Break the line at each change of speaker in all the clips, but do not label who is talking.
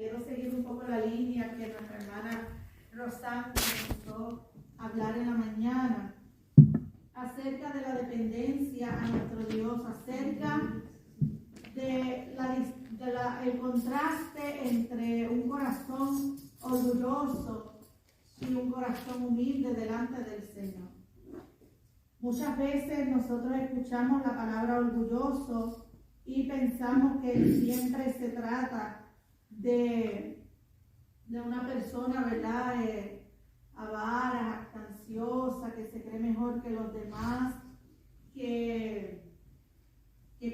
quiero seguir un poco la línea que nuestra hermana Rosana comenzó a hablar en la mañana acerca de la dependencia a nuestro Dios, acerca de el contraste entre un corazón orgulloso y un corazón humilde delante del Señor. Muchas veces nosotros escuchamos la palabra orgulloso y pensamos que siempre se trata de una persona, ¿verdad?, avara, jactanciosa, que se cree mejor que los demás, que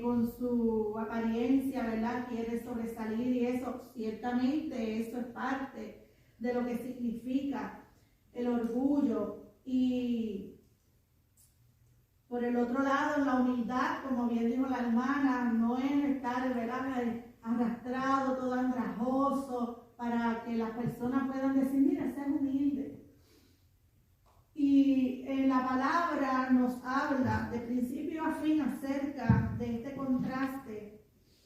con su apariencia, ¿verdad?, quiere sobresalir, y eso, ciertamente, eso es parte de lo que significa el orgullo. Y por el otro lado, la humildad, como bien dijo la hermana, no es estar, ¿verdad?, arrastrado, todo andrajoso, para que las personas puedan decir, mira, ese es humilde. Y en la palabra nos habla de principio a fin acerca de este contraste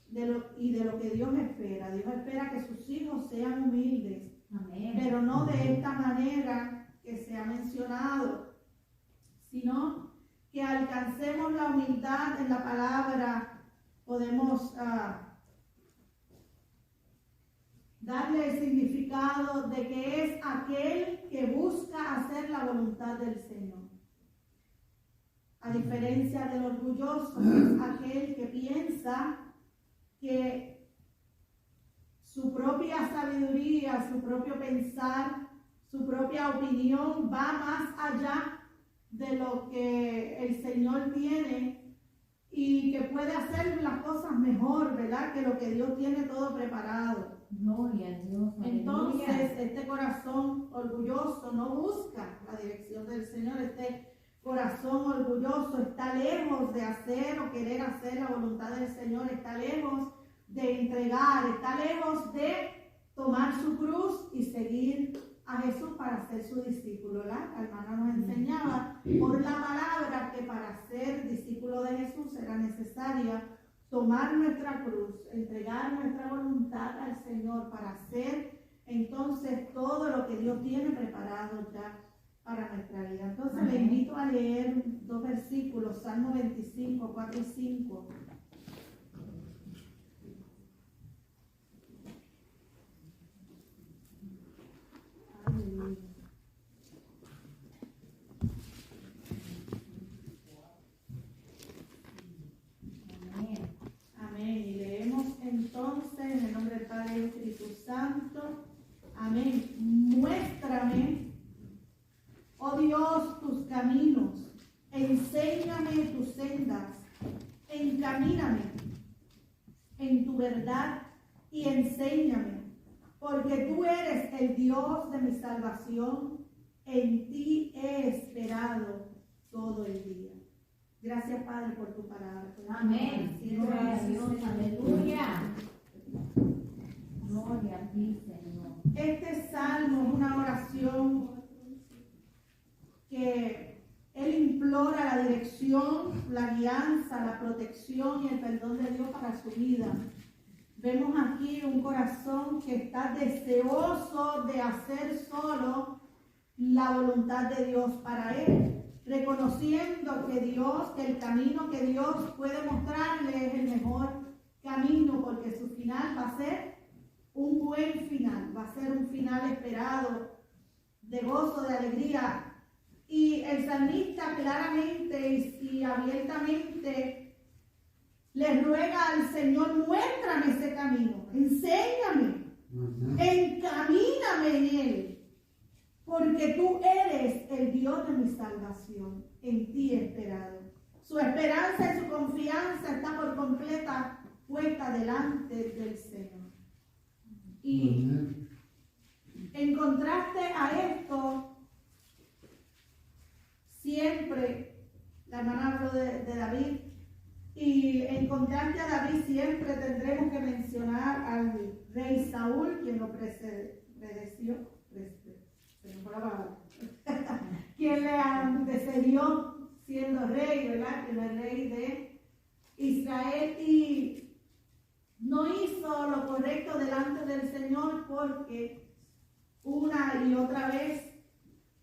de lo que Dios espera. Dios espera que sus hijos sean humildes. Amén. Pero no de esta manera que se ha mencionado, sino que alcancemos la humildad en la palabra. Podemos darle el significado de que es aquel que busca hacer la voluntad del Señor. A diferencia del orgulloso, es aquel que piensa que su propia sabiduría, su propio pensar, su propia opinión va más allá de lo que el Señor tiene y que puede hacer las cosas mejor, ¿verdad?, que lo que Dios tiene todo preparado.
Gloria a Dios.
Entonces, este corazón orgulloso no busca la dirección del Señor. Este corazón orgulloso está lejos de hacer o querer hacer la voluntad del Señor, está lejos de entregar, está lejos de tomar su cruz y seguir a Jesús para ser su discípulo. La hermana nos enseñaba por la palabra que para ser discípulo de Jesús era necesaria tomar nuestra cruz, entregar nuestra voluntad al Señor para hacer entonces todo lo que Dios tiene preparado ya para nuestra vida. Entonces le invito a leer 2 versículos, Salmo 25, 4 y 5. Aleluya. Amén. Y leemos entonces en el nombre del Padre y del Espíritu Santo. Amén. Muéstrame, oh Dios, tus caminos. Enséñame tus sendas. Encamíname en tu verdad y enséñame. Porque tú eres el Dios de mi salvación. En ti he esperado todo el día. Gracias, Padre, por tu palabra.
Amén. Gloria a Dios. Aleluya. Gloria a ti, Señor.
Este salmo es una oración que él implora la dirección, la guianza, la protección y el perdón de Dios para su vida. Vemos aquí un corazón que está deseoso de hacer solo la voluntad de Dios para él, reconociendo que el camino que Dios puede mostrarle es el mejor camino, porque su final va a ser un buen final, va a ser un final esperado, de gozo, de alegría. Y el salmista claramente y abiertamente le ruega al Señor, muéstrame ese camino, enséñame, encamíname en él, porque tú eres el Dios de mi salvación, en ti he esperado. Su esperanza y su confianza está por completa puesta delante del Señor. Y en contraste a esto, siempre, la hermana habló de David, y en contraste a David siempre tendremos que mencionar al rey Saúl, quien lo precedió, quien le antecedió siendo rey, ¿verdad?, quien es rey de Israel, y no hizo lo correcto delante del Señor, porque una y otra vez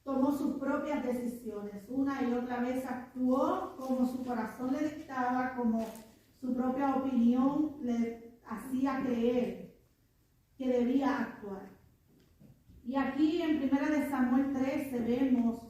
tomó sus propias decisiones, una y otra vez actuó como su corazón le dictaba, como su propia opinión le hacía creer que debía actuar. Y aquí en 1 Samuel 13 vemos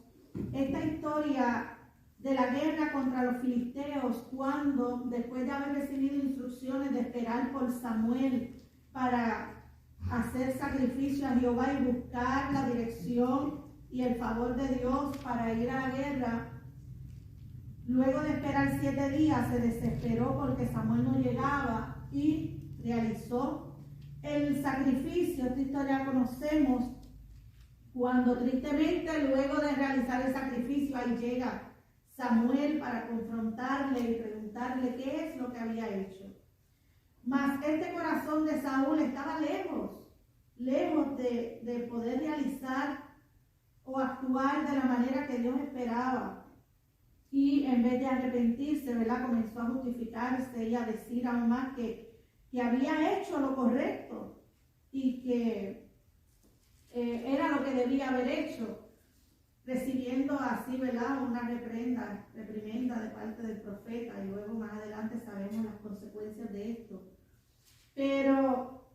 esta historia de la guerra contra los filisteos, cuando después de haber recibido instrucciones de esperar por Samuel para hacer sacrificio a Jehová y buscar la dirección y el favor de Dios para ir a la guerra, luego de esperar 7 días se desesperó porque Samuel no llegaba y realizó el sacrificio. Esta historia la conocemos, cuando tristemente luego de realizar el sacrificio ahí llega Samuel para confrontarle y preguntarle qué es lo que había hecho. Mas este corazón de Saúl estaba lejos de poder realizar o actuar de la manera que Dios esperaba. Y en vez de arrepentirse, ¿verdad?, comenzó a justificarse y a decir aún más que había hecho lo correcto y que era lo que debía haber hecho, recibiendo así, ¿verdad?, una reprimenda de parte del profeta, y luego más adelante sabemos las consecuencias de esto. Pero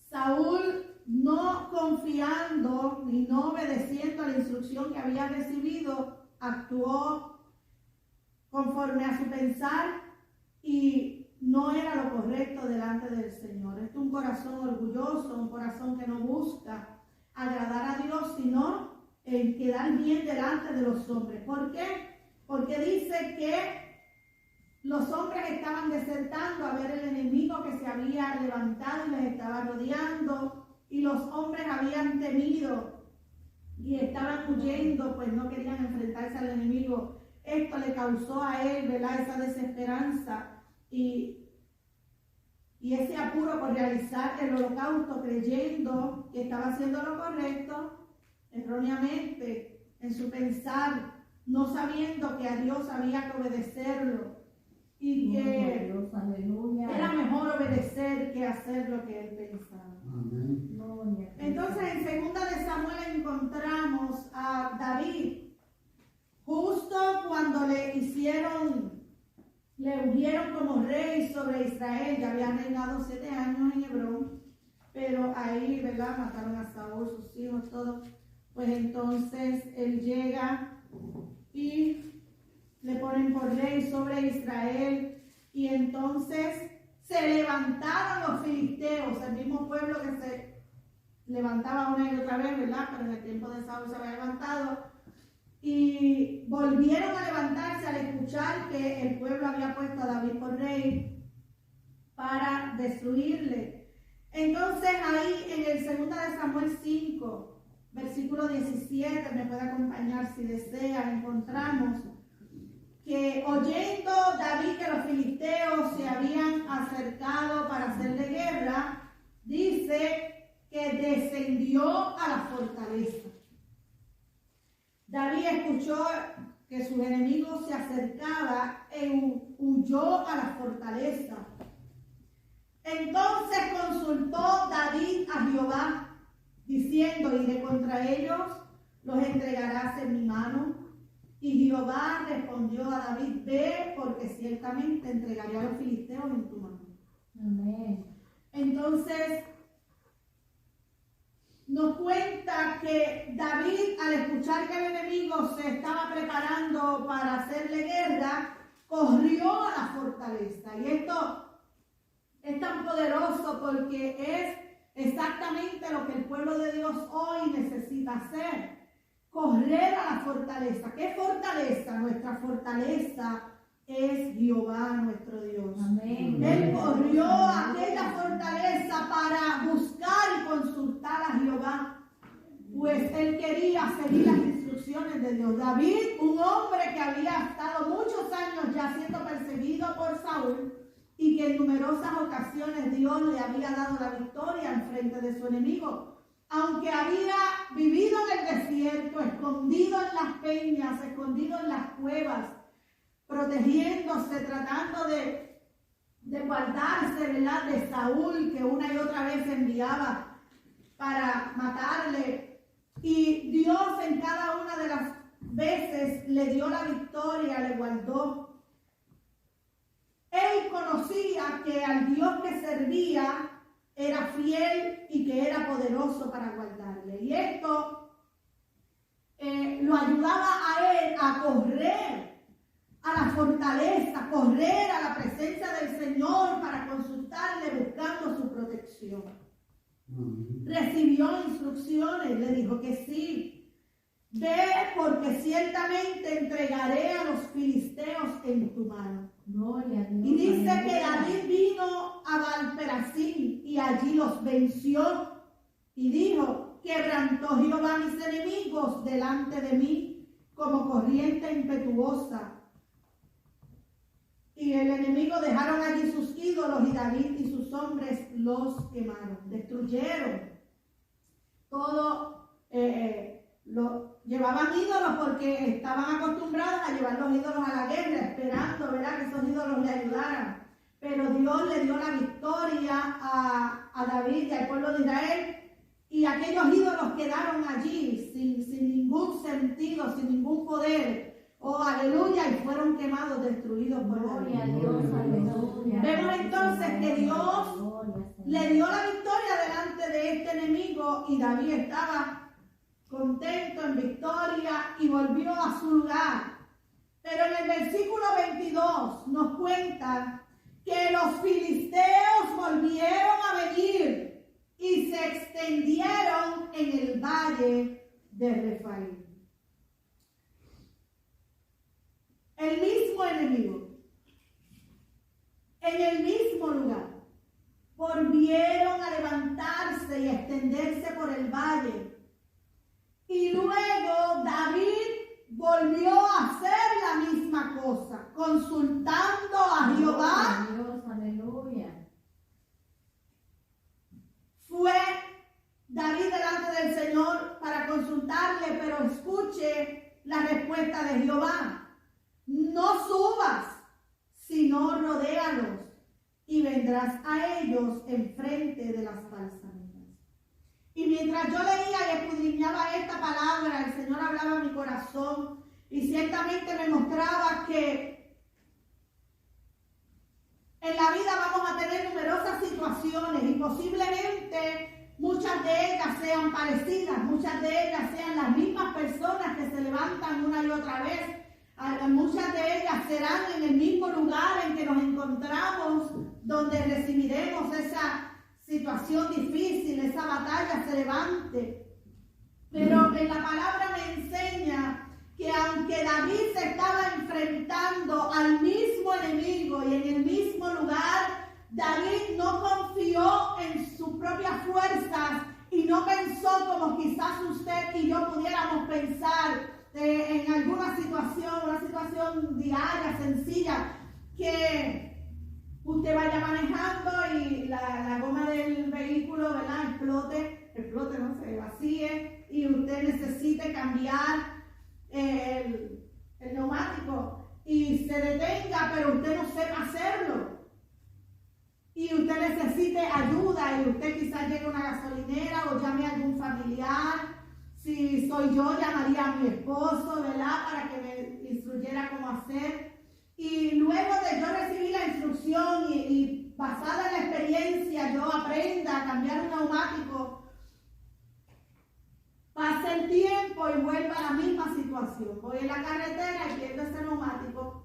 Saúl, no confiando ni no obedeciendo a la instrucción que había recibido, actuó conforme a su pensar y no era lo correcto delante del Señor. Este es un corazón orgulloso, un corazón que no busca agradar a Dios, sino en quedar bien delante de los hombres. ¿Por qué? Porque dice que los hombres estaban desertando a ver el enemigo que se había levantado y les estaba rodeando, y los hombres habían temido y estaban huyendo, pues no querían enfrentarse al enemigo. Esto le causó a él, ¿verdad?, esa desesperanza y ese apuro por realizar el holocausto, creyendo que estaba haciendo lo correcto, erróneamente en su pensar, no sabiendo que a Dios había que obedecerlo y que
Dios, aleluya,
era mejor obedecer que hacer lo que él pensaba.
Amén.
Entonces en 2 Samuel encontramos a David justo cuando le ungieron como rey sobre Israel. Ya había reinado 7 años en Hebrón, pero ahí, ¿verdad?, mataron a Saúl, sus hijos, todo. Pues entonces él llega y le ponen por rey sobre Israel, y entonces se levantaron los filisteos, el mismo pueblo que se levantaba una y otra vez, ¿verdad?, pero en el tiempo de Saúl se había levantado, y volvieron a levantarse al escuchar que el pueblo había puesto a David por rey para destruirle. Entonces ahí en el 2 Samuel 5, versículo 17, me puede acompañar si desea, encontramos que oyendo David que los filisteos se habían acercado para hacerle guerra, dice que descendió a la fortaleza. David escuchó que sus enemigos se acercaban e huyó a la fortaleza. Entonces consultó David a Jehová, diciendo: iré contra ellos, los entregarás en mi mano. Y Jehová respondió a David: ve, porque ciertamente entregaré a los filisteos en tu mano.
Amén.
Entonces nos cuenta que David, al escuchar que el enemigo se estaba preparando para hacerle guerra, corrió a la fortaleza. Y esto es tan poderoso porque es exactamente lo que el pueblo de Dios hoy necesita hacer: correr a la fortaleza. ¿Qué fortaleza? Nuestra fortaleza es Jehová nuestro Dios.
Amén.
Él corrió a aquella fortaleza para buscar y consultar a Jehová, pues él quería seguir las instrucciones de Dios. David, un hombre que había estado muchos años ya siendo perseguido por Saúl y que en numerosas ocasiones Dios le había dado la victoria en frente de su enemigo, aunque había vivido en el desierto, escondido en las peñas, escondido en las cuevas, protegiéndose, tratando de de guardarse, ¿verdad?, de Saúl, que una y otra vez enviaba para matarle. Y Dios en cada una de las veces le dio la victoria, le guardó. Él conocía que al Dios que servía era fiel y que era poderoso para guardarle. Y esto lo ayudaba a él a correr a la fortaleza, correr a la presencia del Señor para consultarle buscando su protección. Recibió instrucciones, le dijo que sí. Ve, porque ciertamente entregaré a los filisteos en tu mano.
Gloria a Dios.
Y dice que David vino a Baal-Perasín y allí los venció. Y dijo: quebrantó Jehová mis enemigos delante de mí como corriente impetuosa. Y el enemigo dejaron allí sus ídolos y David y sus hombres los quemaron, destruyeron. Todo llevaban ídolos porque estaban acostumbrados a llevar los ídolos a la guerra, esperando, ¿verdad?, que esos ídolos le ayudaran. Pero Dios le dio la victoria a David y al pueblo de Israel. Y aquellos ídolos quedaron allí sin ningún sentido, sin ningún poder. Oh, aleluya, y fueron quemados, destruidos por
Gloria a
David.
Dios, aleluya.
Vemos entonces que Dios le dio la victoria delante de este enemigo y David estaba contento, en victoria, y volvió a su lugar. Pero en el versículo 22 nos cuenta que los filisteos volvieron a venir y se extendieron en el valle de Refaim. El mismo enemigo, en el mismo lugar, volvieron a levantarse y a extenderse por el valle. Y luego David volvió a hacer la misma cosa, consultando a Jehová.
Dios, aleluya.
Fue David delante del Señor para consultarle, pero escuche la respuesta de Jehová. No subas, sino rodéalos, y vendrás a ellos enfrente de las balsamitas. Y mientras yo leía y escudriñaba esta palabra, el Señor hablaba a mi corazón y ciertamente me mostraba que en la vida vamos a tener numerosas situaciones y posiblemente muchas de ellas sean parecidas, muchas de ellas sean las mismas personas que se levantan una y otra vez. Muchas de ellas serán en el mismo lugar en que nos encontramos, donde recibiremos esa situación difícil, esa batalla se levante. Pero en la palabra me enseña que aunque David se estaba enfrentando al mismo enemigo y en el mismo lugar, David no confió en sus propias fuerzas y no pensó como quizás usted y yo pudiéramos pensar en alguna situación, una situación diaria, sencilla, que usted vaya manejando y la goma del vehículo, ¿verdad?, explote, no se vacíe y usted necesite cambiar el neumático y se detenga, pero usted no sepa hacerlo. Y usted necesite ayuda y usted quizás llegue a una gasolinera o llame a algún familiar. Si soy yo, llamaría a mi esposo, ¿verdad?, para que me instruyera cómo hacer. Y luego de yo recibir la instrucción y basada en la experiencia, yo aprenda a cambiar un neumático, pasa el tiempo y vuelva a la misma situación. Voy en la carretera y pierdo ese neumático.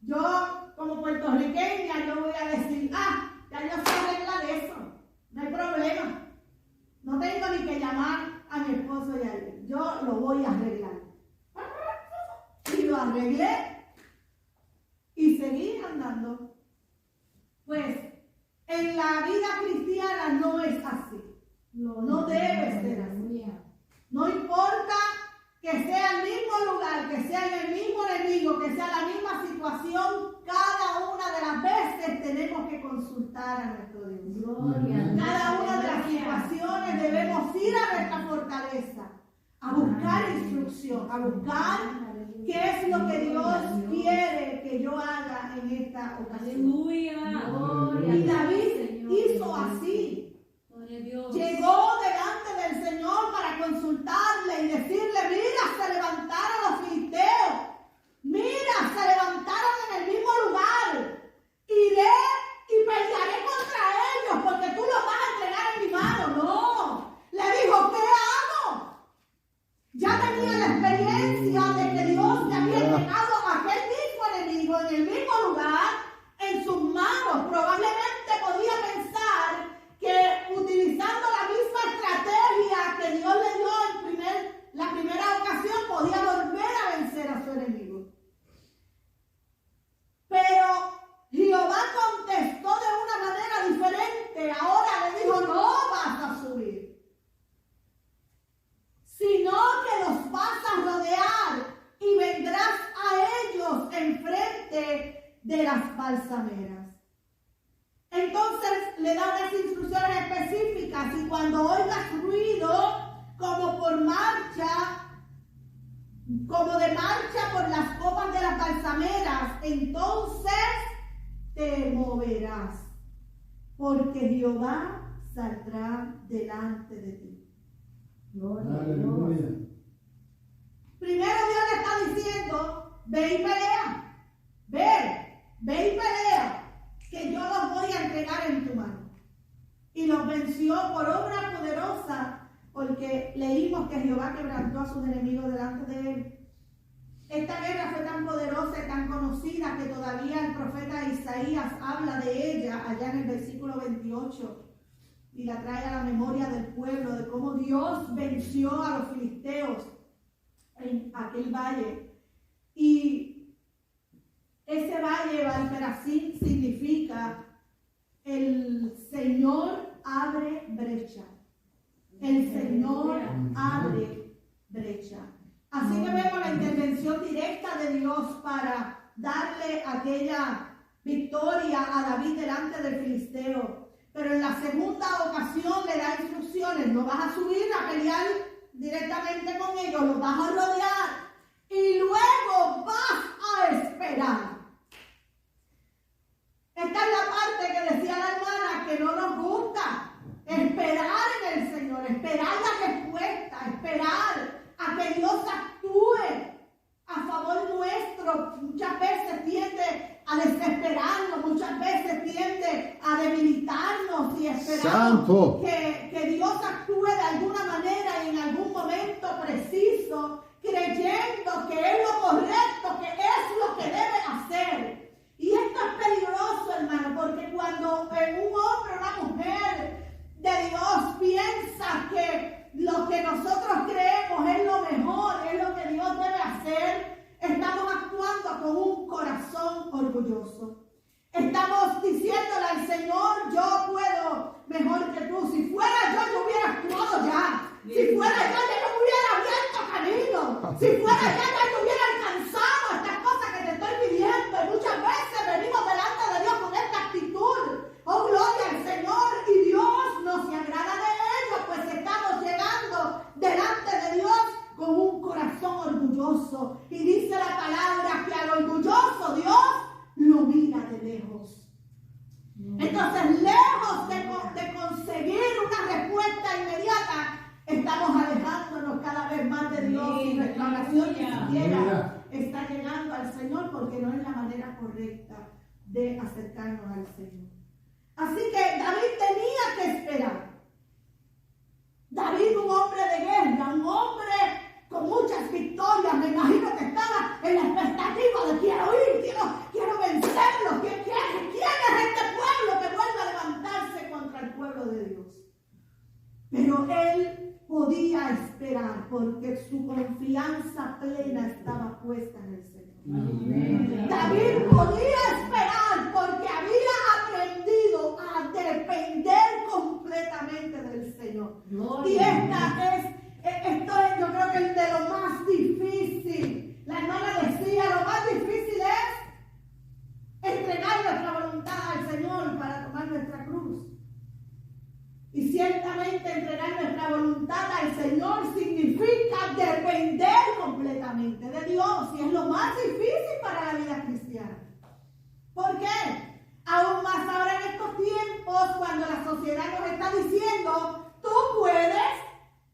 Yo, como puertorriqueña, yo voy a decir, ya yo sé arreglar eso, no hay problema. No tengo ni que llamar a mi esposo y a él. Yo lo voy a arreglar. Y lo arreglé y seguí andando. Pues en la vida cristiana no es así. No debe ser así. No importa que sea el mismo lugar, que sea el mismo enemigo, que sea la misma situación, cada una de las veces tenemos que consultar a nuestro Dios. Cada una de las situaciones debemos ir a nuestra fortaleza, a buscar instrucción, a buscar qué es lo que Dios quiere que yo haga en esta ocasión. Y David hizo así. Llegó delante del Señor para consultarle y decirle: mira, se levantaron los filisteos. Mira, se levantaron en el mismo lugar. Iré y pelearé contra ellos porque tú los vas a entregar en mi mano. No. Le dijo: ¿qué hago? Ya tenía la experiencia de que Dios le había entregado a aquel mismo enemigo en el mismo lugar en sus manos. Probablemente podía pensar que utilizando la misma estrategia que Dios le dio en la primera ocasión podía volver a vencer a su enemigo. Pero Jehová contestó de una manera diferente. Ahora le dijo: no vas a subir, sino que los vas a rodear y vendrás a ellos enfrente de las balsameras. Entonces le da unas instrucciones específicas: y cuando oigas ruido como de marcha por las copas de las balsameras, entonces te moverás, porque Jehová saldrá delante de ti.
Aleluya.
Primero Dios le está diciendo: ve y pelea, ve y pelea, que yo los voy a entregar en tu mano. Y los venció por obra poderosa, porque leímos que Jehová quebrantó a sus enemigos delante de él. Esta guerra fue tan poderosa y tan conocida que todavía el profeta Isaías habla de ella allá en el versículo 28 y la trae a la memoria del pueblo, de cómo Dios venció a los filisteos en aquel valle. Y ese valle, Valperasim, significa el Señor abre brecha. El Señor abre brecha. Así que vemos la intervención directa de Dios para darle aquella victoria a David delante del filisteo. Pero en la segunda ocasión le da instrucciones: no vas a subir a pelear directamente con ellos, los vas a rodear y luego vas a esperar. Esta es la parte que decía la hermana que no nos gusta: esperar en el Señor, esperar la respuesta, esperar a que Dios actúe a favor nuestro. Muchas veces tiende a desesperarnos, muchas veces tiende a debilitarnos y esperamos que Dios actúe de alguna manera y en algún momento preciso, creyendo que es lo correcto, que es lo que debe hacer. Y esto es peligroso, hermano, porque cuando un hombre o una mujer de Dios piensa que lo que nosotros creemos es lo mejor, es lo que Dios debe hacer, estamos actuando con un corazón orgulloso. Estamos diciéndole al Señor: yo puedo mejor que tú. Si fuera yo hubiera actuado ya. Si fuera yo me hubiera abierto camino. Si fuera yo hubiera alcanzado estas cosas que te estoy pidiendo. Y muchas veces venimos delante de Dios con esta actitud. Oh, gloria al Señor. Y Dios no se agrada de ello, pues estamos llegando delante de Dios con un corazón orgulloso. Y dice la palabra que al orgulloso Dios lo mira de lejos. Entonces, lejos de conseguir una respuesta inmediata, estamos alejándonos cada vez más de Dios y nuestra oración ni siquiera está llegando al Señor, porque no es la manera correcta de acercarnos al Señor. Así que David tenía que esperar. David, un hombre de guerra, un hombre con muchas victorias, me imagino que estaba en la expectativa de quiero vencerlo. ¿Quién es este pueblo que vuelva a levantarse contra el pueblo de Dios? Pero él podía esperar porque su confianza plena estaba puesta en el Señor. Amén. David podía esperar porque había aprendido a depender completamente del Señor. Y esto es, yo creo que es de lo más difícil. La hermana decía: lo más difícil es entregar nuestra voluntad al Señor para tomar nuestra cruz. Y ciertamente entregar nuestra voluntad al Señor significa depender completamente de Dios. Y es lo más difícil para la vida cristiana. ¿Por qué? Aún más ahora cuando la sociedad nos está diciendo, tú puedes,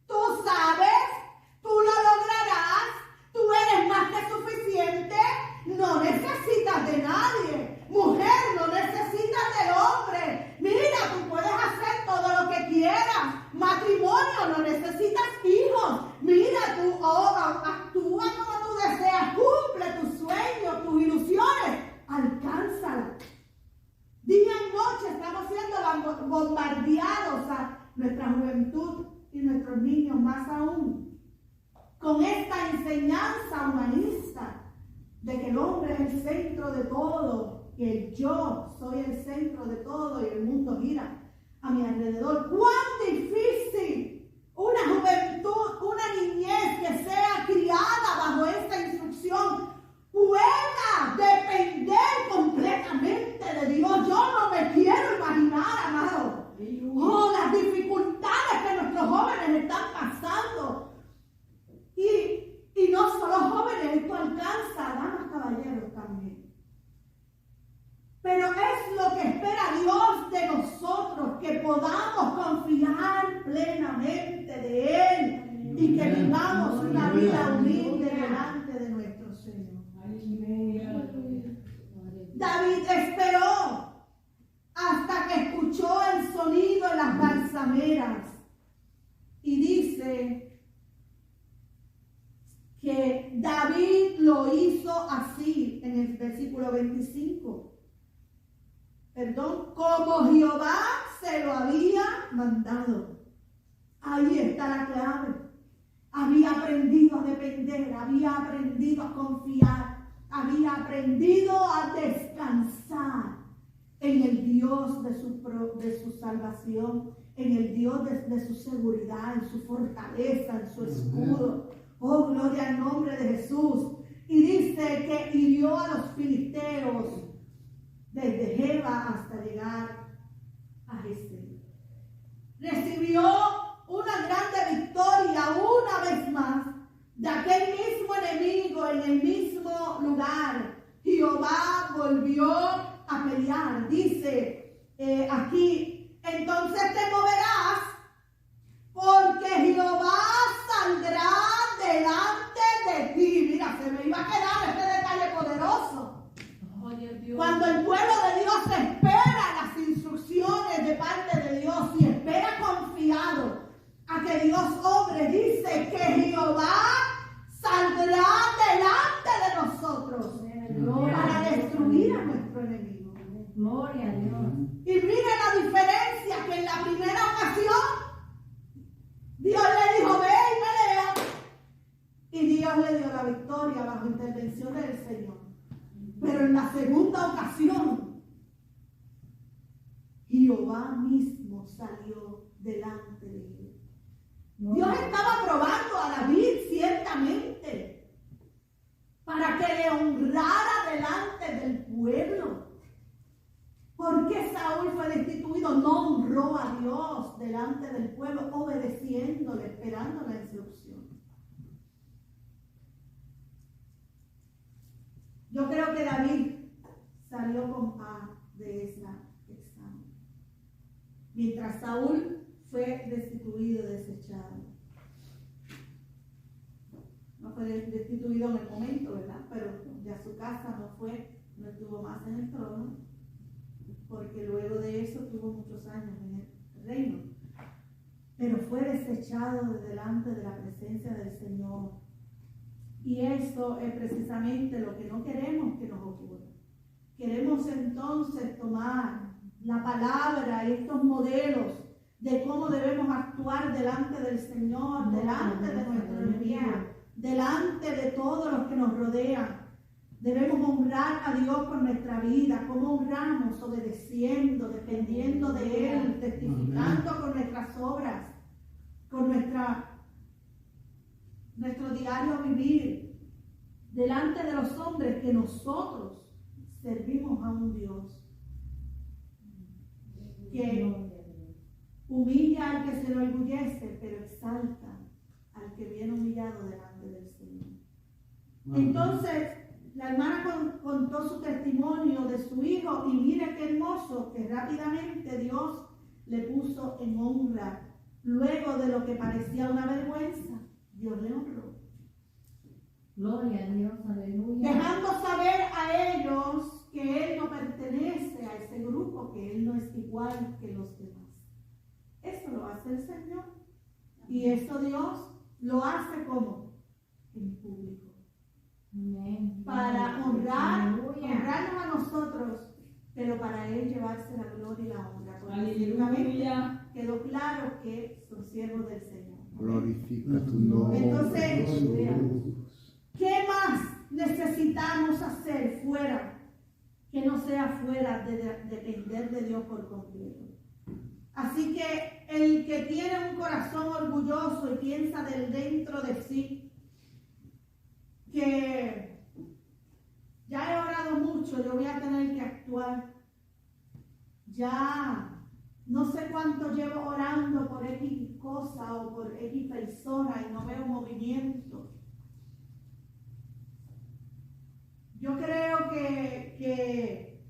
tú sabes, tú lo lograrás, tú eres más que suficiente, no necesitas de nadie. Mujer, no necesitas del hombre. Mira, tú puedes hacer todo lo que quieras. Matrimonio, no necesitas hijos. Mira, tú actúa como tú deseas, cumple tus sueños, tus ilusiones, alcánzalas. Día y noche estamos siendo bombardeados a nuestra juventud y nuestros niños más aún con esta enseñanza humanista de que el hombre es el centro de todo, que el yo soy el centro de todo y el mundo gira a mi alrededor. ¡Cuán difícil! Una juventud, una niñez que sea criada bajo esta instrucción pueda depender completamente de Dios. Yo no me quiero imaginar, amado, las dificultades que nuestros jóvenes están pasando. Y no solo jóvenes, esto alcanza a damas, caballeros también. Pero es lo que espera Dios de nosotros, que podamos confiar plenamente de Él y que vivamos una vida humilde delante de nuestro Señor. David esperó hasta que escuchó el sonido de las balsameras y dice que David lo hizo así en el versículo 25. Como Jehová se lo había mandado. Ahí está la clave. Había aprendido a depender, había aprendido a confiar, había aprendido a descansar en el Dios de su salvación, en el Dios de su seguridad, en su fortaleza, en su escudo. Oh, gloria al nombre de Jesús. Y dice que hirió a los filisteos desde Geba hasta llegar a Jezreel. Recibió una grande victoria una vez más de aquel mismo enemigo en el mismo lugar. Jehová volvió a pelear. Dice aquí, entonces te moverás porque Jehová saldrá delante de ti. Mira, se me iba a quedar este detalle poderoso. Cuando el pueblo de Dios espera las instrucciones de parte de Dios y espera confiado a que Dios obre, dice que Jehová saldrá delante de nosotros para destruir a nuestro enemigo.
Gloria a Dios.
Y mire la diferencia, que en la primera ocasión Dios le dijo, ve y pelea. Y Dios le dio la victoria bajo intervención del Señor. Pero en la segunda ocasión, Jehová mismo salió delante de él. Dios estaba probando a David ciertamente para que le honrara delante del pueblo. ¿Por qué Saúl fue destituido? No honró a Dios delante del pueblo, obedeciéndole, esperando la instrucción. Yo creo que David salió con paz de ese examen, mientras Saúl fue destituido, desechado. No fue destituido en el momento, ¿verdad? Pero ya su casa no estuvo más en el trono, porque luego de eso tuvo muchos años en el reino. Pero fue desechado de delante de la presencia del Señor. Y eso es precisamente lo que no queremos que nos ocurra. Queremos entonces tomar la palabra, estos modelos de cómo debemos actuar delante del Señor, delante de nuestro enemigo, delante de todos los que nos rodean. Debemos honrar a Dios con nuestra vida. ¿Cómo honramos? Obedeciendo, dependiendo de Él, testificando con nuestras obras, con nuestro diario vivir, delante de los hombres, que nosotros servimos a un Dios que humilla al que se lo enorgullece, pero exalta al que viene humillado delante del Señor. Entonces, la hermana contó su testimonio de su hijo, y mire qué hermoso que rápidamente Dios le puso en honra. Luego de lo que parecía una vergüenza, Dios le honró.
Gloria a Dios, aleluya.
Dejando saber a ellos que Él no pertenece a ese grupo, que Él no es igual que los demás. Eso lo hace el Señor. Y eso Dios lo hace como en público.
Amén.
Para honrarnos
Aleluya.
a nosotros, pero para Él llevarse la gloria y la honra. Porque
Aleluya.
ciertamente quedó claro que son siervos del Señor.
Glorifica tu nombre.
Entonces,
Dios.
¿qué más necesitamos hacer fuera que no sea fuera de depender de Dios por completo? Así que el que tiene un corazón orgulloso y piensa del dentro de sí que ya he orado mucho, yo voy a tener que actuar, ya no sé cuánto llevo orando por X cosa o por X persona y no veo movimiento. Yo creo que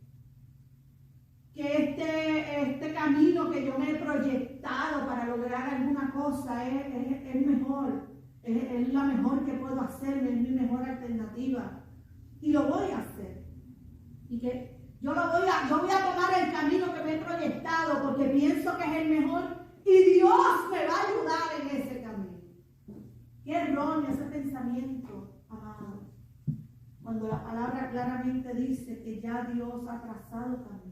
este camino que yo me he proyectado para lograr alguna cosa es mejor, es la mejor que puedo hacer, es mi mejor alternativa. Y lo voy a hacer. Y que yo voy a tomar el camino que me he proyectado porque pienso que es el mejor y Dios me va a ayudar en ese camino. Qué erróneo ese pensamiento, amado. Cuando la palabra claramente dice que ya Dios ha trazado camino.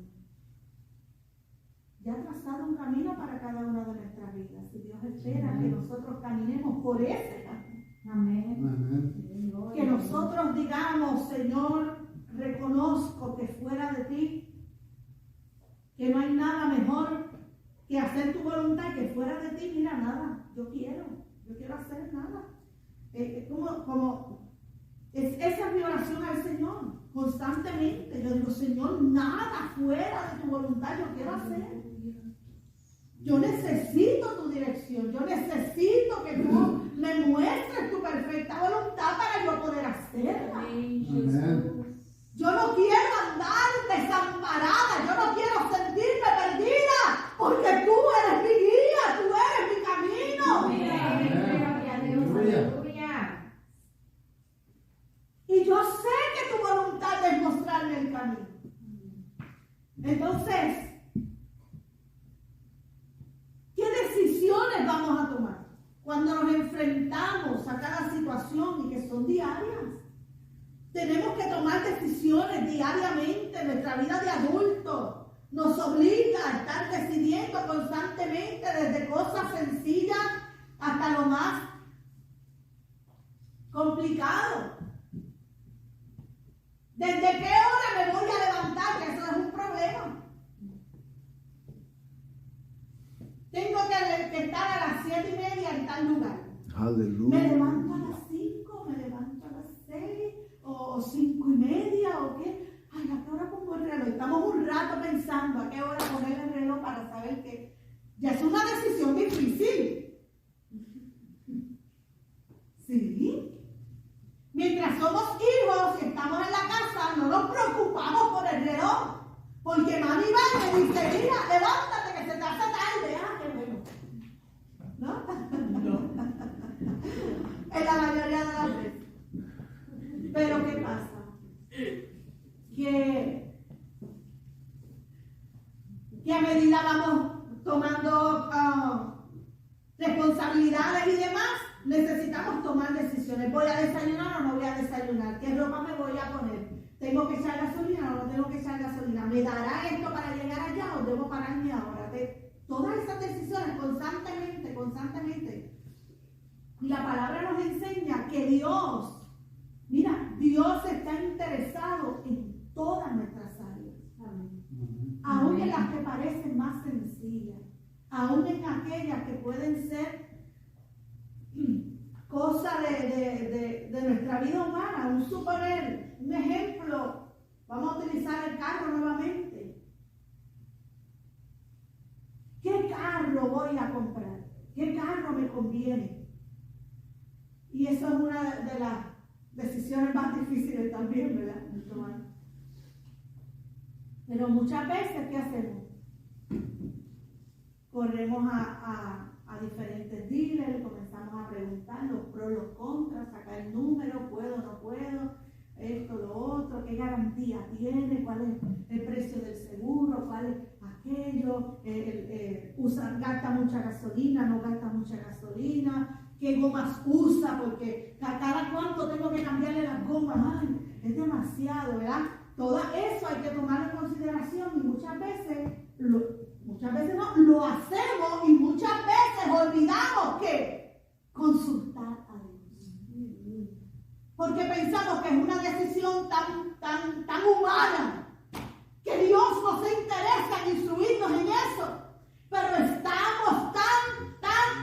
Ya ha trazado un camino para cada una de nuestras vidas. Y Dios espera que nosotros caminemos por ese camino.
Amén.
Amén.
Que nosotros digamos, Señor, reconozco que fuera de ti, que no hay nada mejor que hacer tu voluntad, que fuera de ti, mira, nada, yo quiero hacer nada. Esa es mi oración al Señor, constantemente. Yo digo, Señor, nada fuera de tu voluntad yo quiero hacer. Yo necesito tu dirección, yo necesito que tú me muestres tu perfecta voluntad para yo poder hacerla.
Amén.
Yo no quiero andar desamparada, yo no quiero sentirme perdida, porque tú eres mi guía, tú eres mi camino.
Amén. Gloria a Dios, aleluya.
Y yo sé que tu voluntad es mostrarme el camino. Entonces, ¿qué decisiones vamos a tomar cuando nos enfrentamos a cada situación y que son diarias? Tenemos que tomar decisiones diariamente. Nuestra vida de adulto nos obliga a estar decidiendo constantemente desde cosas sencillas hasta lo más complicado. ¿Desde qué hora me voy a levantar? Que eso es un problema. Tengo que estar a las 7:30 en tal lugar.
Aleluya.
Me levanto a las 5, me levanto a las 6 o 5:30 o qué. Ay, ¿a qué hora pongo el reloj? Estamos un rato pensando a qué hora poner el reloj para saber que ya es una decisión difícil. Sí. Mientras somos hijos y estamos en la casa, no nos preocupamos por el reloj. Porque mami va y me dice, mira, levántate que se te hace tarde. Ah, qué bueno. ¿No? En la mayoría de las veces. Pero ¿qué pasa? Que a medida vamos tomando responsabilidades y demás, necesitamos tomar decisiones. ¿Voy a desayunar o no voy a desayunar? ¿Qué ropa me voy a poner? ¿Tengo que echar gasolina o no tengo que echar gasolina? ¿Me dará esto para llegar allá o debo pararme ahora? Todas esas decisiones constantemente. Y la palabra nos enseña que Dios está interesado en todas nuestras áreas. Amén. Aún en las que parecen más sencillas, aún en aquellas que pueden ser cosa de nuestra vida humana. Un ejemplo, vamos a utilizar el carro nuevamente. ¿Qué carro voy a comprar? ¿Qué carro me conviene? Y eso es una de las decisiones más difíciles también, ¿verdad? Pero muchas veces, ¿qué hacemos? corremos a diferentes dealers, comenzamos a preguntar los pros, los contras, sacar el número, puedo, no puedo, esto, lo otro, qué garantía tiene, cuál es el precio del seguro, cuál es aquello, gasta mucha gasolina, no gasta mucha gasolina, qué gomas usa, porque cada cuánto tengo que cambiarle las gomas, ay, es demasiado, ¿verdad? Todo eso hay que tomarlo en consideración y muchas veces no, lo hacemos y muchas veces olvidamos que consultar a Dios. Porque pensamos que es una decisión tan humana, que Dios no se interesa en instruirnos en eso. Pero estamos tan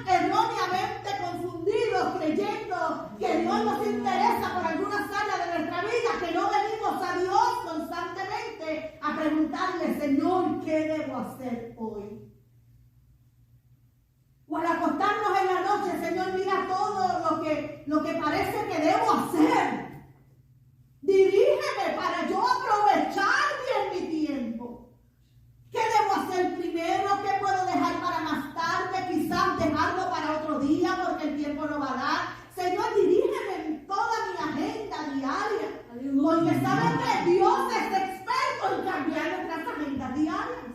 erróneamente confundidos creyendo que Dios nos interesa por algunas áreas de nuestra vida, que no venimos a Dios constantemente a preguntarle, Señor, ¿qué debo hacer hoy? O al acostarnos en la noche, Señor, mira todo lo que parece que debo hacer. Dirígeme para yo aprovechar bien mi tiempo. ¿Qué debo hacer primero? ¿Qué puedo dejar para más tarde? Quizás dejarlo para otro día porque el tiempo no va a dar. Señor, dirígeme en toda mi agenda diaria. Porque saben que Dios es experto en cambiar nuestras agendas diarias.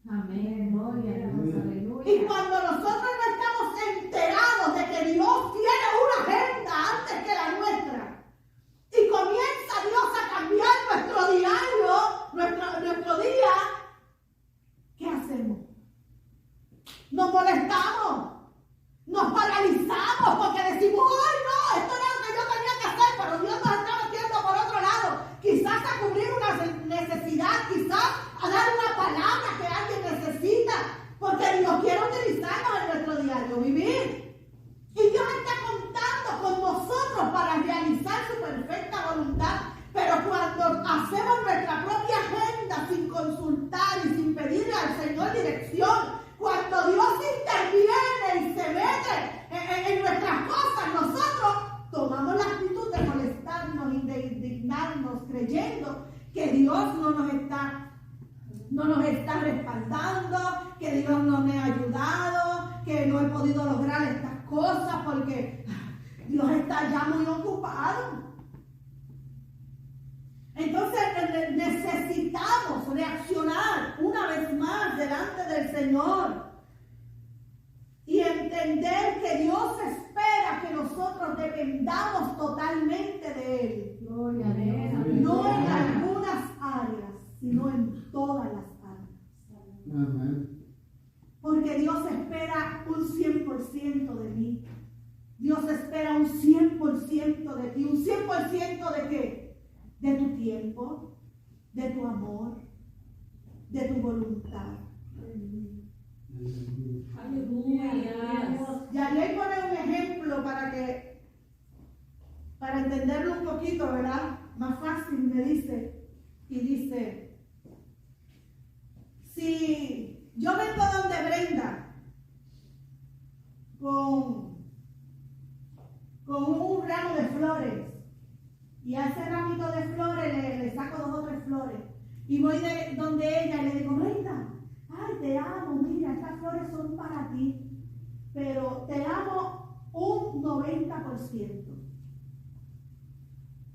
Amén, gloria a Dios, aleluya.
Y cuando nosotros no estamos enterados de que Dios tiene una agenda antes que la nuestra, y comienza Dios a cambiar nuestro diario, nuestro día, ¿qué hacemos? Nos molestamos, nos paralizamos porque decimos, ¡ay no! Esto era lo que yo tenía que hacer, pero Dios nos está metiendo por otro lado. Quizás a cubrir una necesidad, quizás a dar una palabra que alguien necesita, porque Dios quiere utilizarnos en nuestro diario vivir. Y Dios está contando con nosotros para realizar su perfecta voluntad. Pero cuando hacemos nuestra propia agenda sin consultar y sin pedirle al Señor dirección, cuando Dios interviene y se mete en nuestras cosas, nosotros tomamos la actitud de molestarnos y de indignarnos, creyendo que Dios no nos está respaldando, que Dios no me ha ayudado, que no he podido lograr estas cosas porque Dios está ya muy ocupado. Entonces necesitamos reaccionar una vez más delante del Señor y entender que Dios espera que nosotros dependamos totalmente de Él.
Gloria a Dios.
No en algunas áreas, sino en todas las áreas.
Amén.
Porque Dios espera un 100% de mí. Dios espera un 100% de ti. ¿Un 100% de qué? De tu tiempo, de tu amor, de tu voluntad.
Aleluya.
Y ahí pone un ejemplo para entenderlo un poquito, ¿verdad? Más fácil, me dice. Y dice, si yo vengo donde Brenda con un ramo de flores, y a ese ramito de flores le saco 2 o 3 flores, y voy donde ella y le digo, Brenda, ay, te amo, mira, estas flores son para ti, pero te amo un 90%.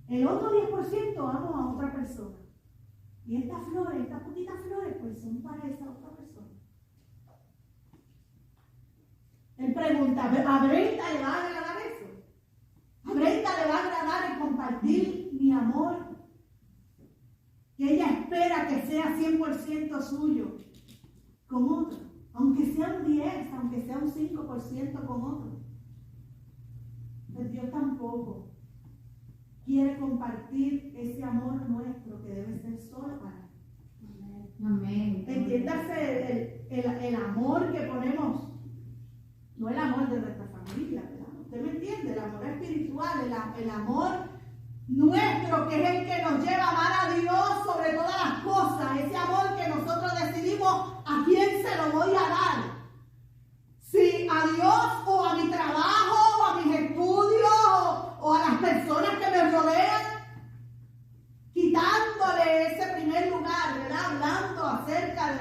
El otro 10% amo a otra persona. Y estas flores, estas poquitas flores, pues son para esa otra persona. Él pregunta, ¿a Brenda le va a agradar eso? ¿A Brenda le va a agradar el compartir mi amor? Que ella espera que sea 100% suyo con otro. Aunque sea un 10, aunque sea un 5% con otro. Pues Dios tampoco quiere compartir ese amor nuestro que debe ser solo para Él.
Amén.
Entiéndase el amor que ponemos, no el amor de nuestra familia, ¿verdad? ¿Usted me entiende? El amor espiritual, el amor nuestro, que es el que nos lleva a amar a Dios sobre todas las cosas, ese amor que nosotros decidimos a quién se lo voy a dar. Si a Dios o a mi trabajo o a mis estudios o a las personas que me rodean, quitándole ese primer lugar, ¿verdad? Hablando acerca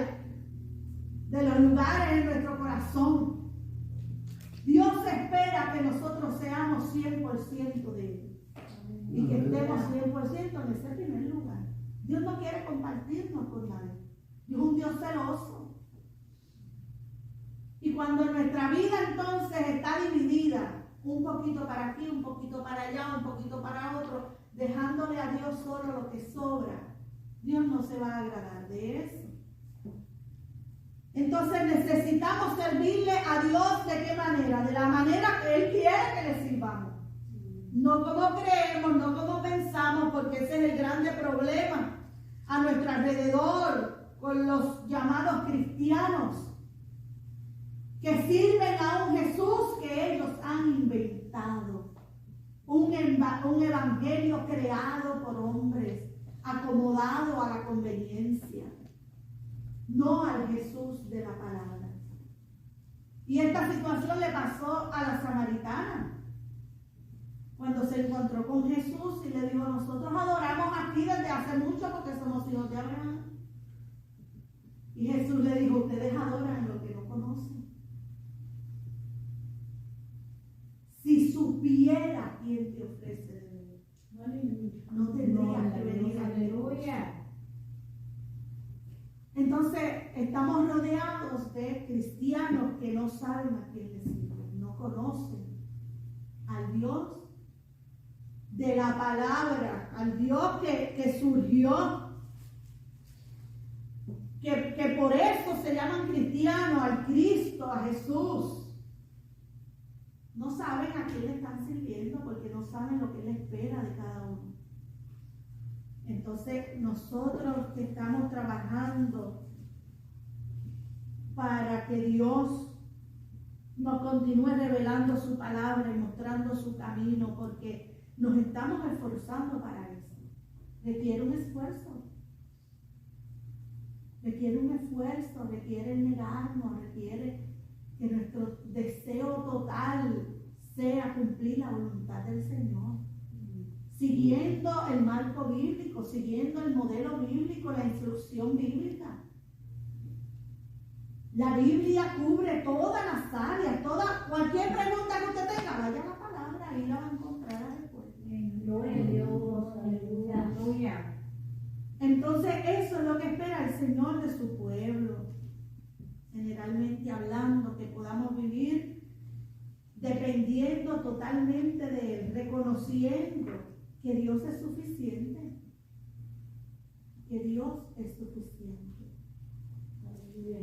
de los lugares en nuestro corazón corazón. Dios espera que nosotros seamos 100% de Él y que estemos 100% en ese primer lugar. Dios no quiere compartirnos con nadie. Dios es un Dios celoso. Y cuando nuestra vida entonces está dividida, un poquito para aquí, un poquito para allá, un poquito para otro, dejándole a Dios solo lo que sobra, Dios no se va a agradar de eso. Entonces necesitamos servirle a Dios ¿de qué manera? De la manera que Él quiere que le sirvamos. No como creemos, no como pensamos, porque ese es el grande problema a nuestro alrededor con los llamados cristianos, que sirven a un Jesús que ellos han inventado. Un evangelio creado por hombres, acomodado a la conveniencia, no al Jesús de la palabra. Y esta situación le pasó a la samaritana cuando se encontró con Jesús y le dijo: nosotros adoramos aquí desde hace mucho porque somos hijos de Abraham. Y Jesús le dijo: ustedes adoran lo que no conocen. Si supiera quién te ofrece de beber, no tendría que venir.
Aleluya.
Entonces, estamos rodeados de cristianos que no saben a quién les sirven, no conocen al Dios de la palabra, al Dios que surgió, que por eso se llaman cristianos, al Cristo, a Jesús. No saben a quién le están sirviendo porque no saben lo que Él espera de cada uno. Entonces, nosotros que estamos trabajando para que Dios nos continúe revelando su palabra y mostrando su camino, porque nos estamos esforzando para eso. Requiere un esfuerzo. Requiere un esfuerzo, requiere negarnos, requiere que nuestro deseo total sea cumplir la voluntad del Señor. Siguiendo el marco bíblico, siguiendo el modelo bíblico, la instrucción bíblica. La Biblia cubre todas las áreas, cualquier pregunta que usted tenga, vaya a la palabra, ahí la va a encontrar la respuesta.
Gloria a Dios, aleluya, aleluya.
Entonces eso es lo que espera el Señor de su pueblo. Generalmente hablando, que podamos vivir dependiendo totalmente de Él, reconociendo que Dios es suficiente. Que Dios es suficiente. Aleluya.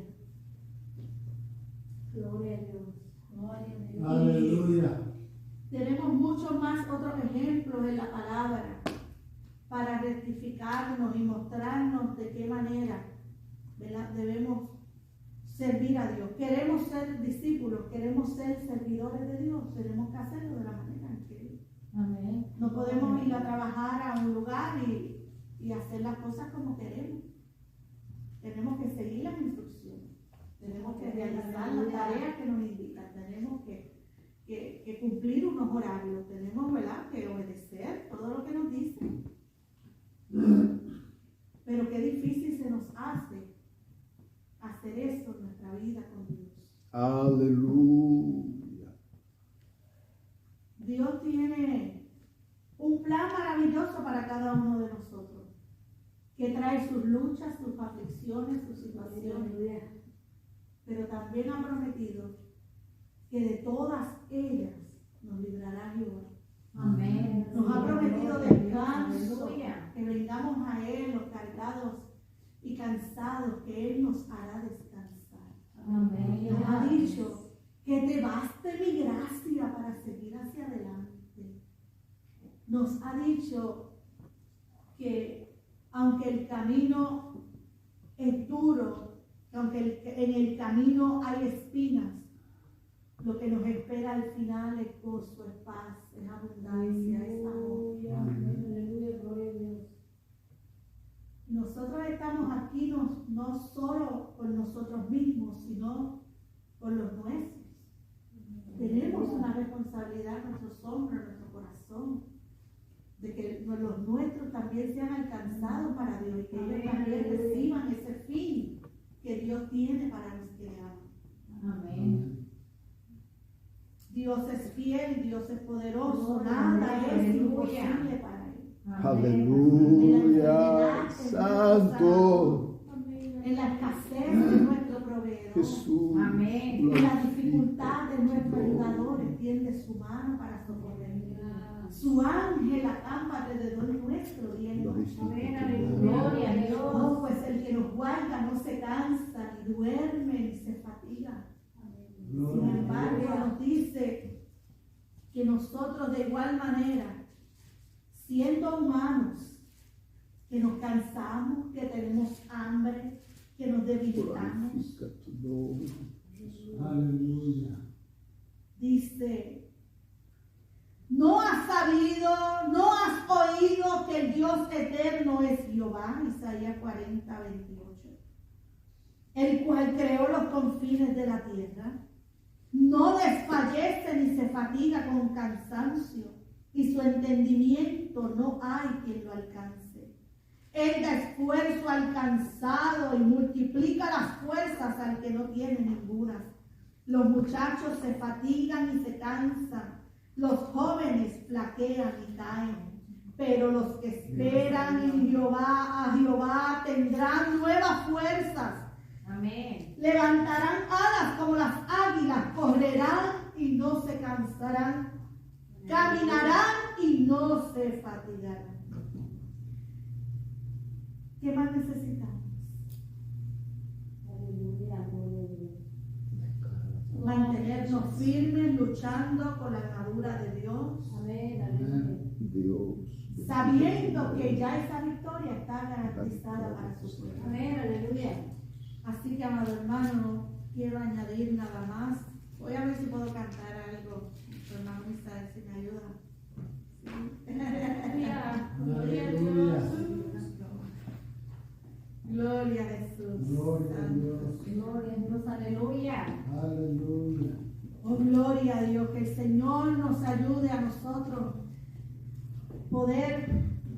Gloria a Dios. Gloria a Dios.
Aleluya.
Tenemos muchos más otros ejemplos en la palabra para rectificarnos y mostrarnos de qué manera, ¿verdad?, debemos servir a Dios. Queremos ser discípulos, queremos ser servidores de Dios, tenemos que hacerlo de la manera en que Él.
Amén.
No podemos ir a trabajar a un lugar y hacer las cosas como queremos. Tenemos que seguir las instrucciones, tenemos que realizar las tareas que nos indican, tenemos que cumplir unos horarios, tenemos, ¿verdad?, que obedecer todo lo que nos dicen. Pero qué difícil se nos hace hacer eso en nuestra vida con Dios.
Aleluya.
Dios tiene un plan maravilloso para cada uno de nosotros, que trae sus luchas, sus aflicciones, sus situaciones, pero también ha prometido que de todas ellas nos librará Jehová.
Amén.
Nos ha prometido descanso,
Aleluya.
que vengamos a Él los cargados y cansados, que Él nos hará descansar.
Amén.
Nos ha dicho que te baste mi gracia para seguir hacia adelante. Nos ha dicho que aunque el camino es duro, que aunque en el camino hay espinas, lo que nos espera al final es gozo, es paz, es abundancia, es amor.
Aleluya, gloria a Dios.
Nosotros estamos aquí no solo por nosotros mismos, sino por los nuestros. Tenemos una responsabilidad en nuestros hombros, en nuestro corazón, de que los nuestros también sean alcanzados para Dios y que ellos también reciban ese fin que Dios tiene para los que le aman.
Amén.
Dios es fiel, Dios es poderoso,
Gloria,
nada es
aleluya.
imposible para Él.
Aleluya. Santo.
En la escasez de nuestro proveedor,
Jesús.
Amén.
en la dificultad de nuestro ayudador, extiende su mano para socorrer. Su ángel acampa alrededor nuestro día y noche.
Amén, aleluya. Gloria a Dios.
Oh, pues el que nos guarda no se cansa, ni duerme, ni se fatiga. Sin embargo, nos dice que nosotros de igual manera, siendo humanos, que nos cansamos, que tenemos hambre, que nos debilitamos,
Glorifica tu nombre.
Aleluya.
dice, no has sabido, no has oído que el Dios eterno es Jehová, Isaías 40, 28, el cual creó los confines de la tierra, no desfallece ni se fatiga con cansancio, y su entendimiento no hay quien lo alcance. Él da esfuerzo al cansado y multiplica las fuerzas al que no tiene ninguna. Los muchachos se fatigan y se cansan, los jóvenes flaquean y caen, pero los que esperan en Jehová, a Jehová, tendrán nuevas fuerzas.
Amén.
Levantarán alas como las águilas, correrán y no se cansarán, caminarán y no se fatigarán. ¿Qué más necesitamos?
Aleluya, gloria a Dios.
Mantenernos firmes, luchando con la armadura de Dios,
Amén, aleluya.
Dios.
sabiendo que ya esa victoria está garantizada para su pueblo.
Amén, aleluya.
Así que, amado hermano, no quiero añadir nada más. Voy a ver si puedo cantar algo. Hermano Misael, si me ayuda.
Aleluya. Gloria a
Aleluya.
Dios.
Gloria a Jesús.
Gloria a
Santo.
Dios.
Gloria a Dios, aleluya.
Aleluya.
Oh, gloria a Dios, que el Señor nos ayude a nosotros poder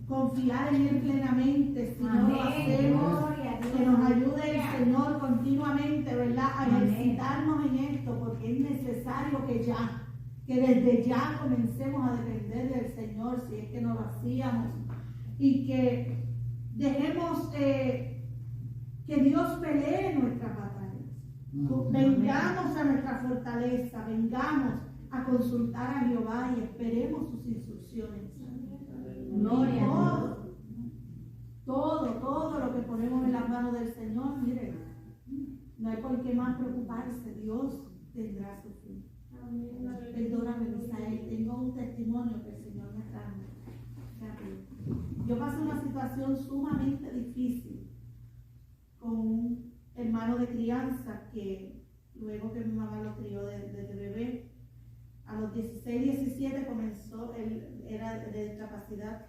confiar en Él plenamente, si no lo
Amén.
hacemos,
Gloria a Dios.
que nos ayude el Señor continuamente, ¿verdad? A
Amén.
ejercitarnos en esto, porque es necesario que desde ya comencemos a depender del Señor, si es que no lo hacíamos, y que dejemos que Dios pelee nuestras batallas. Vengamos a nuestra fortaleza, vengamos a consultar a Jehová y esperemos sus instrucciones.
Gloria
Y
a Dios.
todo lo que ponemos en las manos del Señor, mire, no hay por qué más preocuparse, Dios tendrá su fin. Perdóname, Misael, tengo un testimonio que el Señor me trajo. Yo pasé una situación sumamente difícil con un hermano de crianza que luego que mi mamá lo crió desde bebé, a los 16, 17 comenzó, él era de discapacidad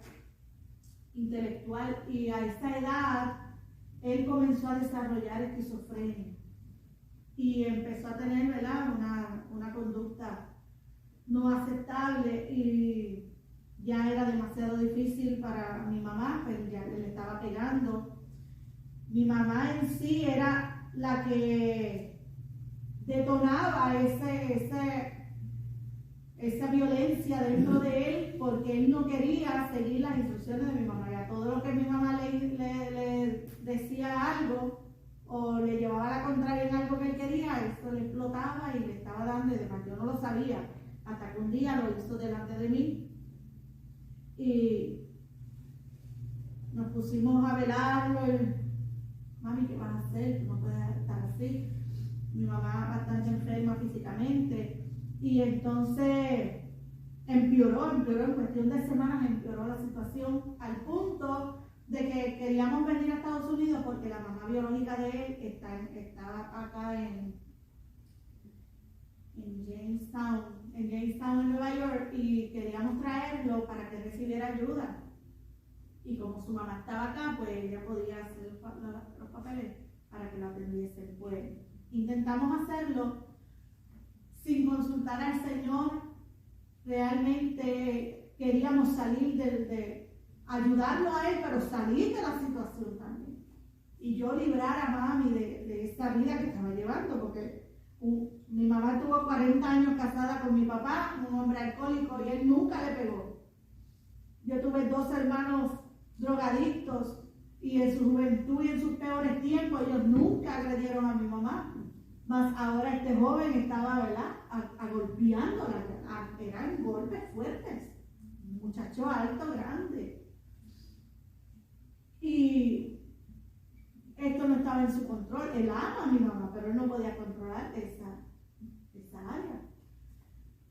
intelectual y a esa edad él comenzó a desarrollar esquizofrenia y empezó a tener, ¿verdad?, una conducta no aceptable y ya era demasiado difícil para mi mamá, pues ya le estaba pegando. Mi mamá en sí era la que detonaba esa violencia dentro de él porque él no quería seguir las instrucciones de mi mamá. Ya todo lo que mi mamá le decía algo o le llevaba la contraria en algo que él quería, eso le explotaba y le estaba dando y demás. Yo no lo sabía hasta que un día lo hizo delante de mí y nos pusimos a velarlo. Mami, ¿qué vas a hacer? Tú no puedes estar así. Mi mamá bastante enferma físicamente. Y entonces empeoró en cuestión de semanas, empeoró la situación al punto de que queríamos venir a Estados Unidos porque la mamá biológica de él estaba acá en Jamestown, en Nueva York, y queríamos traerlo para que recibiera ayuda. Y como su mamá estaba acá, pues ella podía hacer los papeles para que lo atendiesen. Pues intentamos hacerlo sin consultar al Señor. Realmente queríamos salir de ayudarlo a él, pero salir de la situación también. Y yo librar a mami de esta vida que estaba llevando, porque mi mamá tuvo 40 años casada con mi papá. papá, un hombre alcohólico, y él nunca le pegó. Yo tuve 2 hermanos drogadictos y en su juventud y en sus peores tiempos ellos nunca agredieron a mi mamá. Mas ahora este joven estaba, ¿verdad?, agolpeándola, eran golpes fuertes, un muchacho alto, grande. Y esto no estaba en su control. Él ama a mi mamá, pero él no podía controlar esa área.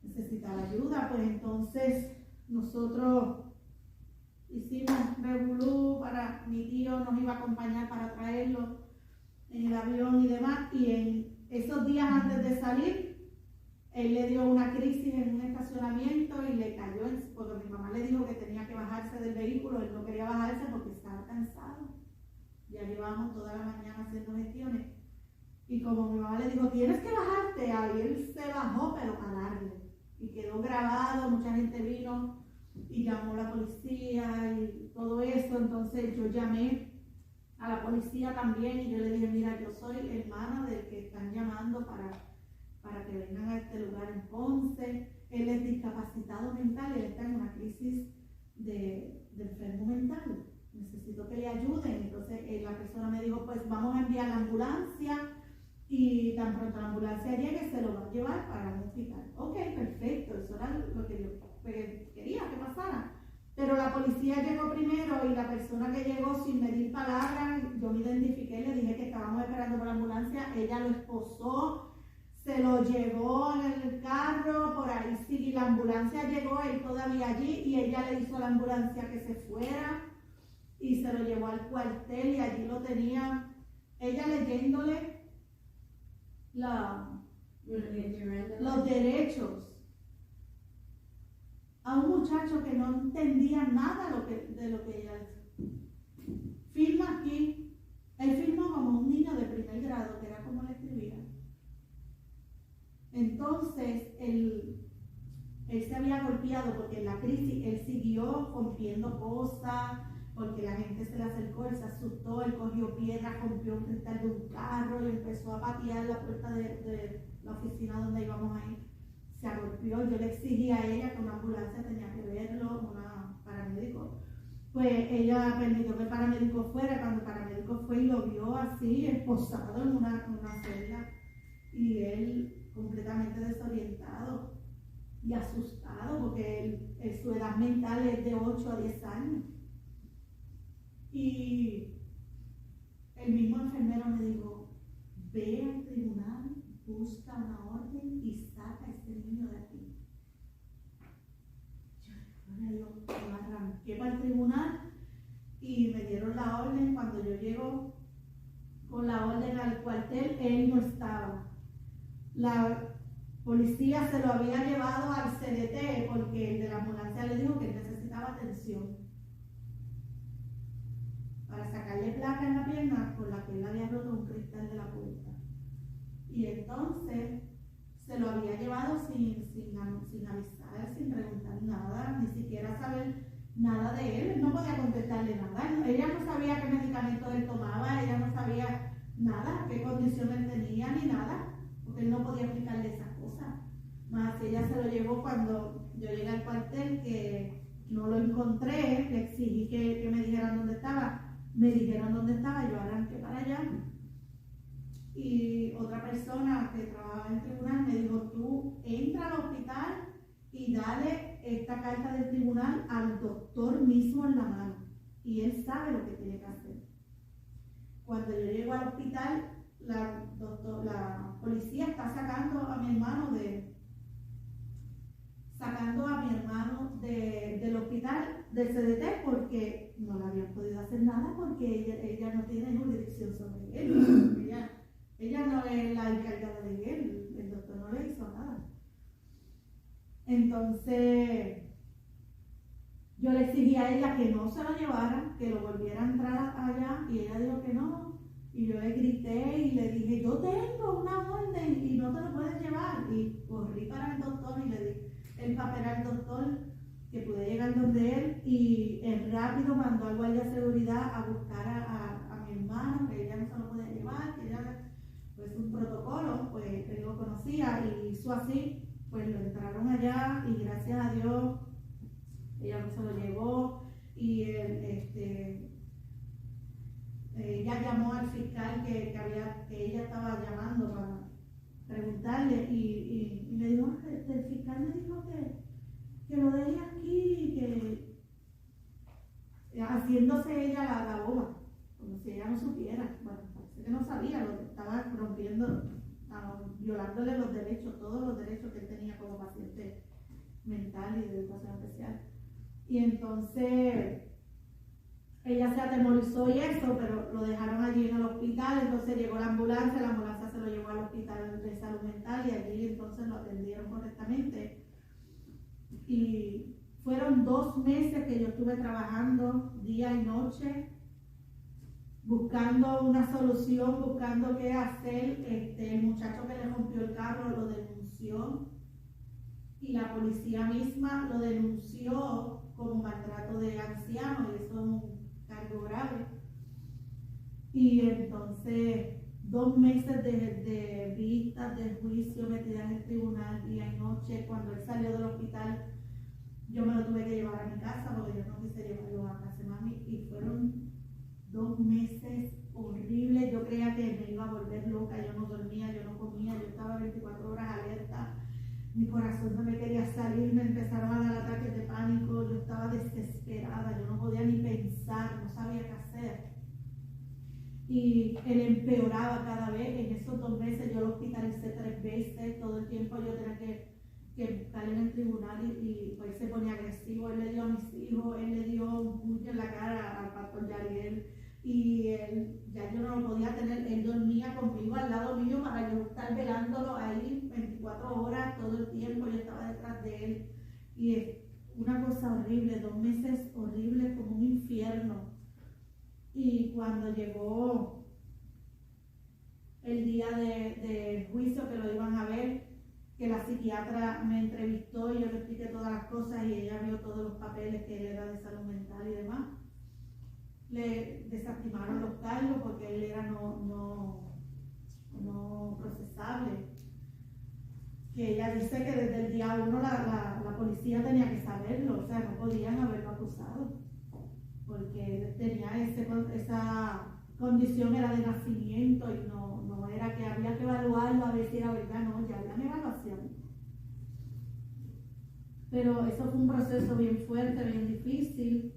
Necesitaba ayuda, pues entonces nosotros hicimos revolú para mi tío, nos iba a acompañar para traerlo en el avión y demás, y en esos días antes de salir, él le dio una crisis en un estacionamiento y le cayó, porque mi mamá le dijo que tenía que bajarse del vehículo, él no quería bajarse porque estaba cansado. Ya llevamos toda la mañana haciendo gestiones, y como mi mamá le dijo, tienes que bajarte, ahí él se bajó, pero a largo, y quedó grabado, mucha gente vino y llamó a la policía y todo eso. Entonces yo llamé a la policía también y yo le dije, mira, yo soy hermana del que están llamando para que vengan a este lugar en Ponce. Él es discapacitado mental, él está en una crisis de enfermo mental, necesito que le ayuden. Entonces la persona me dijo, pues vamos a enviar la ambulancia y tan pronto la ambulancia llegue se lo va a llevar para un hospital. Ok, perfecto, eso era lo que yo quería que pasara. Pero la policía llegó primero y la persona que llegó sin medir palabras, yo me identifiqué, le dije que estábamos esperando por la ambulancia, ella lo esposó, se lo llevó en el carro, por ahí sí, la ambulancia llegó, él todavía allí, y ella le hizo a la ambulancia que se fuera y se lo llevó al cuartel y allí lo tenía, ella leyéndole los derechos a un muchacho que no entendía nada de lo que ella decía. Firma aquí. Él firmó como un niño de primer grado, que era como le escribía. Entonces, él se había golpeado porque en la crisis él siguió rompiendo cosas, porque la gente se le acercó, él se asustó, él cogió piedras, rompió un cristal de un carro y empezó a patear la puerta de la oficina donde íbamos a ir. Se agolpeó, yo le exigí a ella que una ambulancia tenía que verlo, una paramédico. Pues ella permitió que el paramédico fuera. Cuando el paramédico fue y lo vio así, esposado en una celda, y él completamente desorientado y asustado, porque su edad mental es de 8 a 10 años. Y el mismo enfermero me dijo, ve al tribunal, busca una orden y saca a este niño de aquí. Yo me arranqué para el tribunal y me dieron la orden. Cuando yo llego con la orden al cuartel, él no estaba. La policía se lo había llevado al CDT porque el de la ambulancia le dijo que necesitaba atención para sacarle placa en la pierna por la que él había roto un cristal de la puerta. Y entonces se lo había llevado sin avisar, sin preguntar nada, ni siquiera saber nada de él. Él no podía contestarle nada. Ella no sabía qué medicamento él tomaba, ella no sabía nada, qué condición él tenía, ni nada, porque él no podía explicarle esas cosas. Más ella se lo llevó cuando yo llegué al cuartel, que no lo encontré, le exigí que me dijeran dónde estaba. Me dijeron dónde estaba, yo arranqué para allá. Y otra persona que trabajaba en el tribunal me dijo, tú entra al hospital y dale esta carta del tribunal al doctor mismo en la mano. Y él sabe lo que tiene que hacer. Cuando yo llego al hospital, la policía está sacando a mi hermano del hospital del CDT porque no le habían podido hacer nada, porque ella no tiene jurisdicción sobre él. Ella no es la encargada de él, el doctor no le hizo nada. Entonces yo le exigí a ella que no se lo llevaran, que lo volviera a entrar allá, y ella dijo que no. Y yo le grité y le dije, yo tengo una orden y no te lo puedes llevar. Y corrí para el doctor y le di el papel al doctor que pude llegar donde él, y él rápido mandó al guardia de seguridad a buscar a mi hermano, que ella no se lo podía llevar, que ella, pues un protocolo, pues él lo conocía y hizo así. pues lo entraron allá y gracias a Dios ella no se lo llevó y ella llamó al fiscal que ella estaba llamando para preguntarle y le dijo, el fiscal me dijo que lo deje aquí, que haciéndose ella la boba, como si ella no supiera. Bueno, parece que no sabía, lo que estaba rompiendo, violándole los derechos, todos los derechos que él tenía como paciente mental y de educación especial. Y entonces ella se atemorizó y eso, pero lo dejaron allí en el hospital. Entonces llegó la ambulancia se lo llevó al hospital de salud mental y allí entonces lo atendieron correctamente. Y fueron 2 meses que yo estuve trabajando día y noche, buscando una solución, buscando qué hacer. El muchacho que le rompió el carro lo denunció y la policía misma lo denunció como maltrato de ancianos y eso es un cargo grave. Y entonces 2 meses de vistas, de juicio, metida en el tribunal día y noche. Cuando él salió del hospital, yo me lo tuve que llevar a mi casa porque yo no quise llevarlo a casa de mami y fueron 2 meses horribles. Yo creía que me iba a volver loca, yo no dormía, yo no comía, yo estaba 24 horas alerta. Mi corazón no me quería salir, me empezaron a dar ataques de pánico, yo estaba desesperada, yo no podía ni pensar, no sabía qué hacer. Y él empeoraba cada vez. En esos 2 meses yo lo hospitalicé 3 veces, todo el tiempo yo tenía que estar en el tribunal y pues se ponía agresivo. Él le dio a mis hijos, él le dio un puño en la cara al pastor Yariel y él, ya yo no lo podía tener. Él dormía conmigo al lado mío para yo estar velándolo ahí 24 horas todo el tiempo. Yo estaba detrás de él y es una cosa horrible, 2 meses horribles como un infierno. Y cuando llegó el día de juicio que lo iban a ver, que la psiquiatra me entrevistó y yo le expliqué todas las cosas y ella vio todos los papeles que él era de salud mental y demás, le desestimaron los cargos porque él era no procesable. Que ella dice que desde el día 1 la policía tenía que saberlo, o sea, no podían haberlo acusado porque tenía esa condición, era de nacimiento y no era que había que evaluarlo a ver si era verdad, no, ya había una evaluación. Pero eso fue un proceso bien fuerte, bien difícil,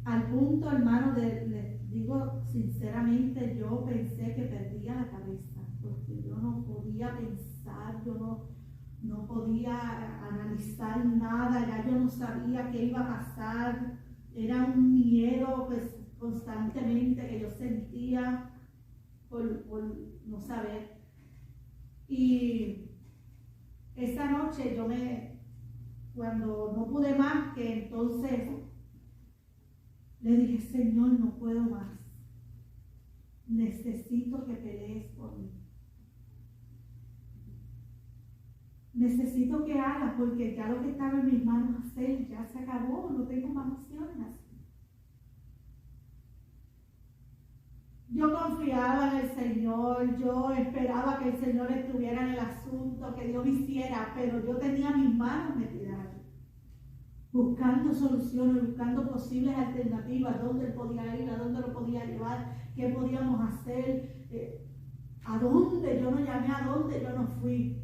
al punto, hermano, les digo sinceramente, yo pensé que perdía la cabeza, porque yo no podía pensar, yo no podía analizar nada, ya yo no sabía qué iba a pasar. Era un miedo pues constantemente que yo sentía por no saber. Y esa noche cuando no pude más, que entonces le dije, Señor, no puedo más. Necesito que pelees por mí. Necesito que hagas, porque ya lo que estaba en mis manos hacer ya se acabó, no tengo más opciones. Yo confiaba en el Señor, yo esperaba que el Señor estuviera en el asunto, que Dios hiciera, pero yo tenía mis manos metidas allí, buscando soluciones, buscando posibles alternativas, dónde él podía ir, a dónde lo podía llevar, qué podíamos hacer, a dónde yo no llamé, a dónde yo no fui.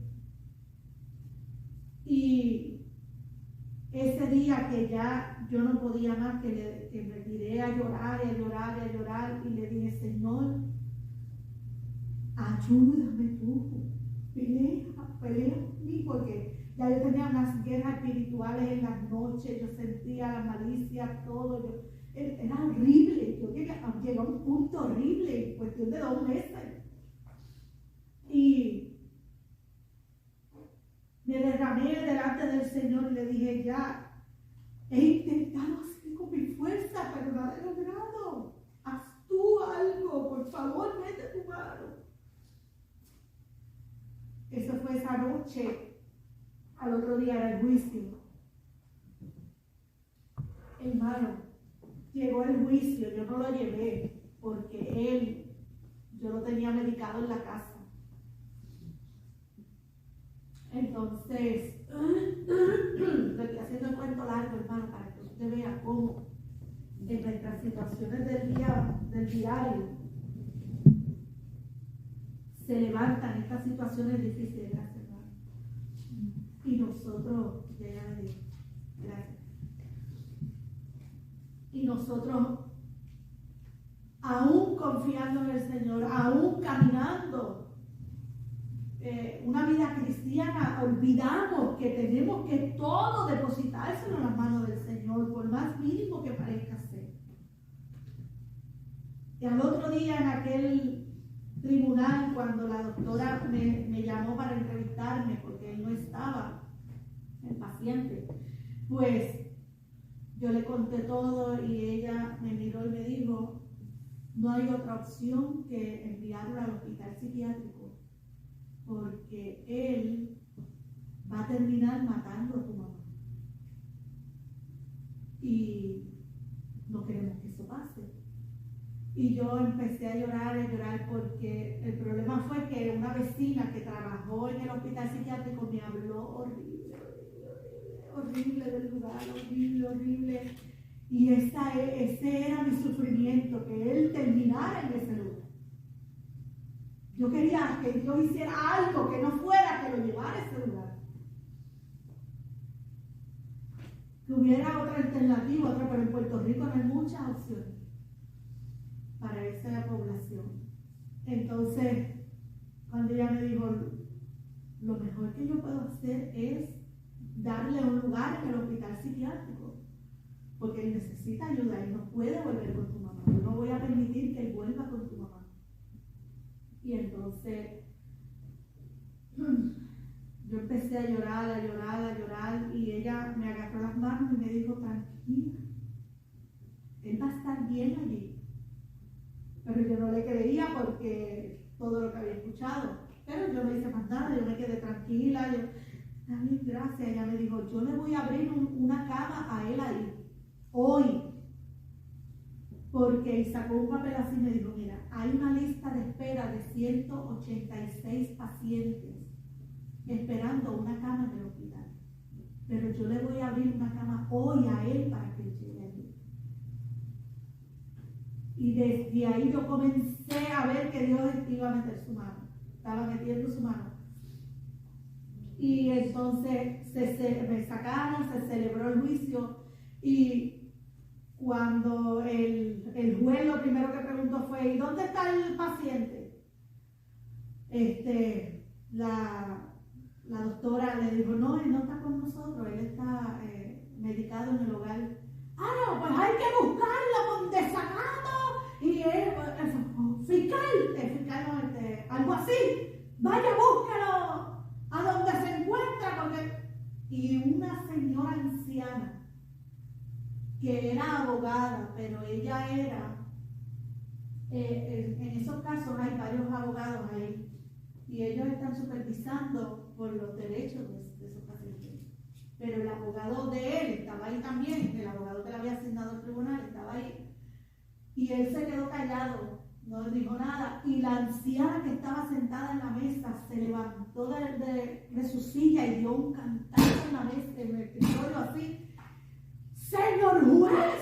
Y ese día que ya yo no podía más, que me tiré a llorar y a llorar y a llorar y le dije, Señor, ayúdame tú, pelea por mí, porque ya yo tenía unas guerras espirituales en las noches, yo sentía la malicia, todo, era horrible, yo llegué a un punto horrible en cuestión de 2 meses. Y me derramé delante del Señor y le dije, ya, he intentado hacer con mi fuerza, pero no he logrado. Haz tú algo, por favor, mete tu mano. Eso fue esa noche. Al otro día era el juicio. Hermano, llegó el juicio, yo no lo llevé, porque yo lo tenía medicado en la casa. Entonces, le estoy haciendo el cuento largo, hermano, para que usted vea cómo en nuestras situaciones del diario se levantan estas situaciones difíciles, gracias, hermano. Y nosotros, gracias. Y nosotros, aún confiando en el Señor, aún caminando una vida cristiana, olvidamos que tenemos que todo depositárselo en las manos del Señor, por más mínimo que parezca ser. Y al otro día en aquel tribunal, cuando la doctora me llamó para entrevistarme, porque él no estaba, el paciente, pues yo le conté todo y ella me miró y me dijo, no hay otra opción que enviarlo al hospital psiquiátrico, porque él va a terminar matando a tu mamá. Y no queremos que eso pase. Y yo empecé a llorar, porque el problema fue que una vecina que trabajó en el hospital psiquiátrico me habló horrible del lugar, horrible. Y ese era mi sufrimiento, que él terminara en ese lugar. Yo quería que Dios hiciera algo, que no fuera que lo llevara a ese lugar. Que hubiera otra alternativa, pero en Puerto Rico no hay muchas opciones para esa población. Entonces, cuando ella me dijo, lo mejor que yo puedo hacer es darle un lugar en el hospital psiquiátrico, porque él necesita ayuda, él no puede volver con tu mamá. Yo no voy a permitir que él vuelva con tu mamá. Y entonces yo empecé a llorar, y ella me agarró las manos y me dijo, tranquila, él va a estar bien allí. Pero yo no le creía porque todo lo que había escuchado. Pero yo no hice más nada, yo me quedé tranquila. Está bien, gracias. Ella me dijo, yo le voy a abrir una cama a él ahí, hoy. Porque y sacó un papel así y me dijo, mira, hay una lista de espera de 186 pacientes esperando una cama en el hospital. Pero yo le voy a abrir una cama hoy a él para que él llegue allí. Y desde ahí yo comencé a ver que Dios iba a meter su mano. Estaba metiendo su mano. Y entonces me sacaron, se celebró el juicio, y cuando el juez lo primero que preguntó fue, ¿y dónde está el paciente? La doctora le dijo, no, él no está con nosotros, él está medicado en el hogar. No, pues hay que buscarlo con desacato. Y fiscal, algo así, vaya, búsquelo a donde se encuentra. Y una señora anciana, que era abogada, pero ella era, en esos casos hay varios abogados ahí, y ellos están supervisando por los derechos de esos pacientes. Pero el abogado de él estaba ahí también, el abogado que le había asignado al tribunal estaba ahí, y él se quedó callado, no dijo nada, y la anciana que estaba sentada en la mesa se levantó de su silla y dio un cantazo en la mesa, en el escritorio así. Señor juez,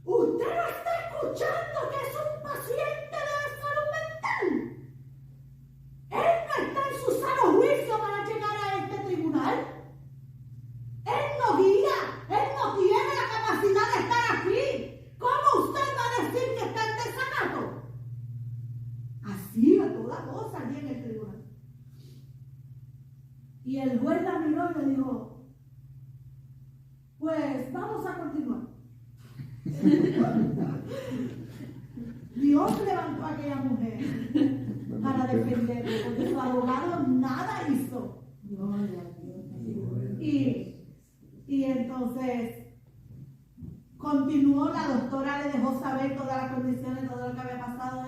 usted no está escuchando que es un paciente de salud mental. Él no está en su sano juicio para llegar a este tribunal. Él no guía, él no tiene la capacidad de estar aquí. ¿Cómo usted va a decir que está en desacato? Así a toda cosa allí en el tribunal. Y el juez la miró y le dijo, pues vamos a continuar. Dios levantó a aquella mujer para defenderla, porque su abogado nada hizo. Y entonces continuó, la doctora le dejó saber todas las condiciones, todo lo que había pasado,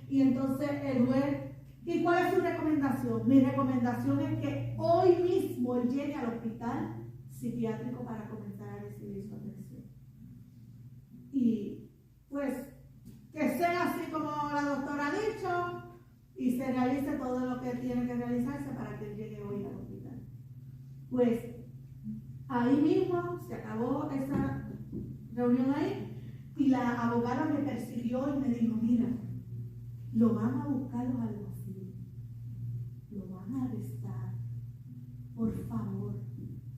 y entonces el juez, ¿y cuál es su recomendación? Mi recomendación es que hoy mismo él llegue al hospital psiquiátrico para comenzar a recibir su atención. Y pues que sea así como la doctora ha dicho, y se realice todo lo que tiene que realizarse para que él llegue hoy al hospital. Pues ahí mismo se acabó esa reunión ahí y la abogada me persiguió y me dijo, mira, lo van a buscar los alguaciles, lo van a arrestar, por favor,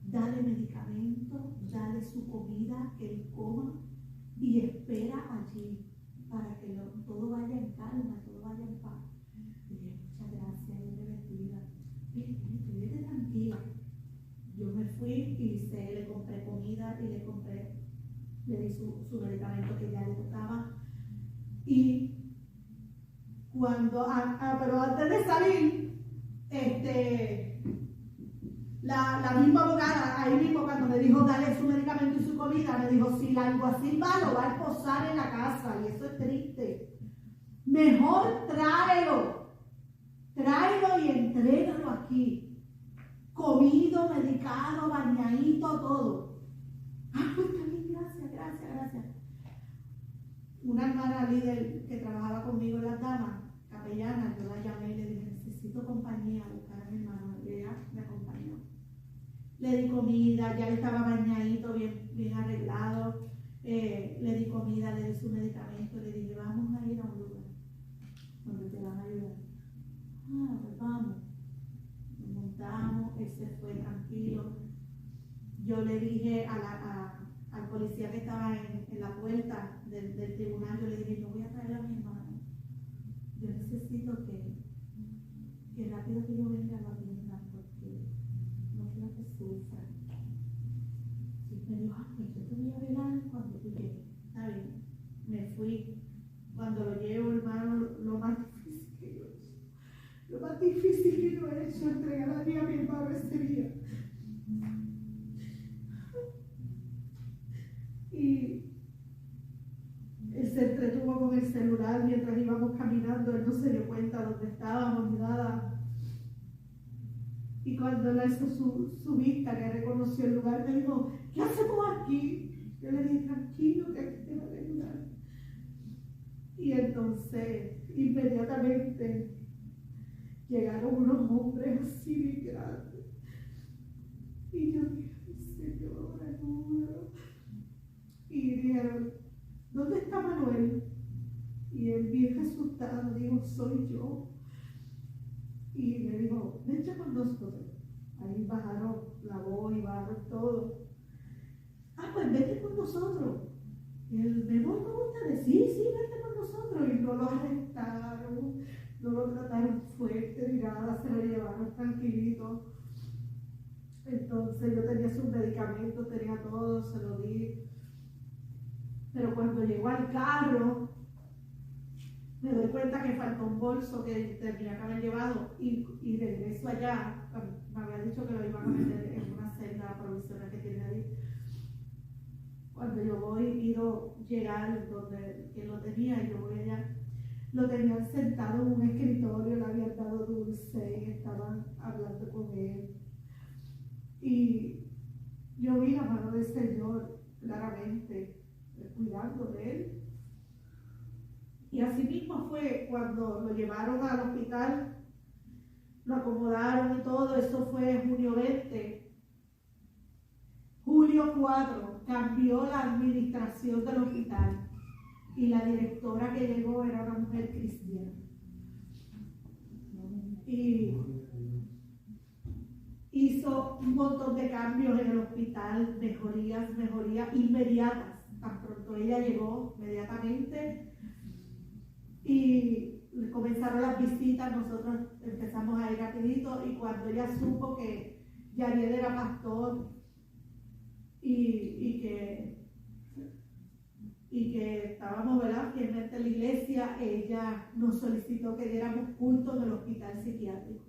dale medicamento, dale su comida, que él coma y espera allí para que todo vaya en calma, todo vaya en paz. Y dije, muchas gracias, Dios le bendiga. Vete tranquila. Yo me fui y le compré comida y le di su medicamento que ya le tocaba. Y cuando, pero antes de salir, la misma abogada, ahí mismo cuando me dijo dale su medicamento y su comida, me dijo, si la alguacil va, lo va a posar en la casa, y eso es triste. Mejor tráelo y entrégalo aquí. Comido, medicado, bañadito, todo. Ah, pues también, gracias. Una hermana líder que trabajaba conmigo en las damas, capellana, yo la llamé y le dije, necesito compañía, buscar a mi hermano, y ella me acompañó. Le di comida, ya le estaba bañadito, bien arreglado, le di comida, le di su medicamento, le dije, vamos a ir a un lugar donde te van a ayudar. Ah, pues vamos. Nos montamos, él se fue tranquilo. Yo le dije al policía que estaba en la puerta del tribunal, yo le dije, yo voy a traer a mi hermano. Yo necesito que rápido que yo venga a la tienda porque no quiero que sufra. Y me dijo, pues yo te voy a velar cuando tú llegues. Está bien. Me fui. Cuando lo llevo, hermano, lo más difícil que yo he hecho, entregar a mi hermano ese día. Y él se entretuvo con el celular mientras íbamos caminando, él no se dio cuenta de dónde estábamos ni nada. Y cuando él hizo su vista, que reconoció el lugar, me dijo, ¿qué hacemos aquí? Yo le dije, tranquilo, que aquí te van a ayudar. Y entonces, inmediatamente, llegaron unos hombres así bien grandes. Y yo dije, Señor, ayúdalo. Y dijeron, ¿dónde está Manuel? Y él bien asustado dijo, soy yo. Y me dijo, vete con nosotros. Ahí bajaron la voz y bajaron todo. Ah, pues vete con nosotros. Y él, ¿me voy con ustedes? Sí, vete con nosotros. Y no lo arrestaron, no lo trataron fuerte ni nada, se lo llevaron tranquilito. Entonces yo tenía sus medicamentos, tenía todo, se lo di. Pero cuando llegó al carro, me doy cuenta que faltó un bolso que tenía que haber llevado y regreso allá. Me había dicho que lo iban a meter en una celda provisional que tiene ahí. Cuando yo voy y pido llegar donde que lo tenía, y yo voy allá, lo tenían sentado en un escritorio, le habían dado dulce y estaban hablando con él. Y yo vi la mano del Señor claramente cuidando de él. Y así mismo fue cuando lo llevaron al hospital, lo acomodaron y todo. Eso fue junio 20. Julio 4 cambió la administración del hospital y la directora que llegó era una mujer cristiana. Y hizo un montón de cambios en el hospital, mejorías inmediatas. Tan pronto ella llegó, inmediatamente, y comenzaron las visitas, nosotros empezamos a ir rapidito, y cuando ella supo que Yariel era pastor y que estábamos, ¿verdad?, fielmente en la iglesia, ella nos solicitó que diéramos cultos en el hospital psiquiátrico.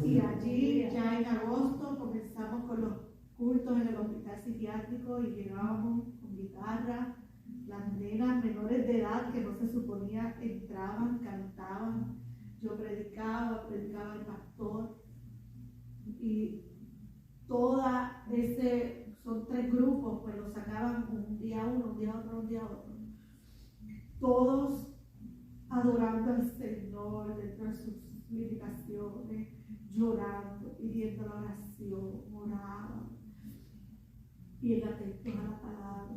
Y allí ya en agosto comenzamos con los cultos en el hospital psiquiátrico y llegábamos con guitarra. Las nenas menores de edad que no se suponía entraban, cantaban. Yo predicaba el pastor. Y toda son 3 grupos, pues los sacaban un día uno, un día otro, un día otro. Todos adorando al Señor dentro de sus limitaciones, llorando, pidiendo la oración, oraban, bien atentos a la palabra.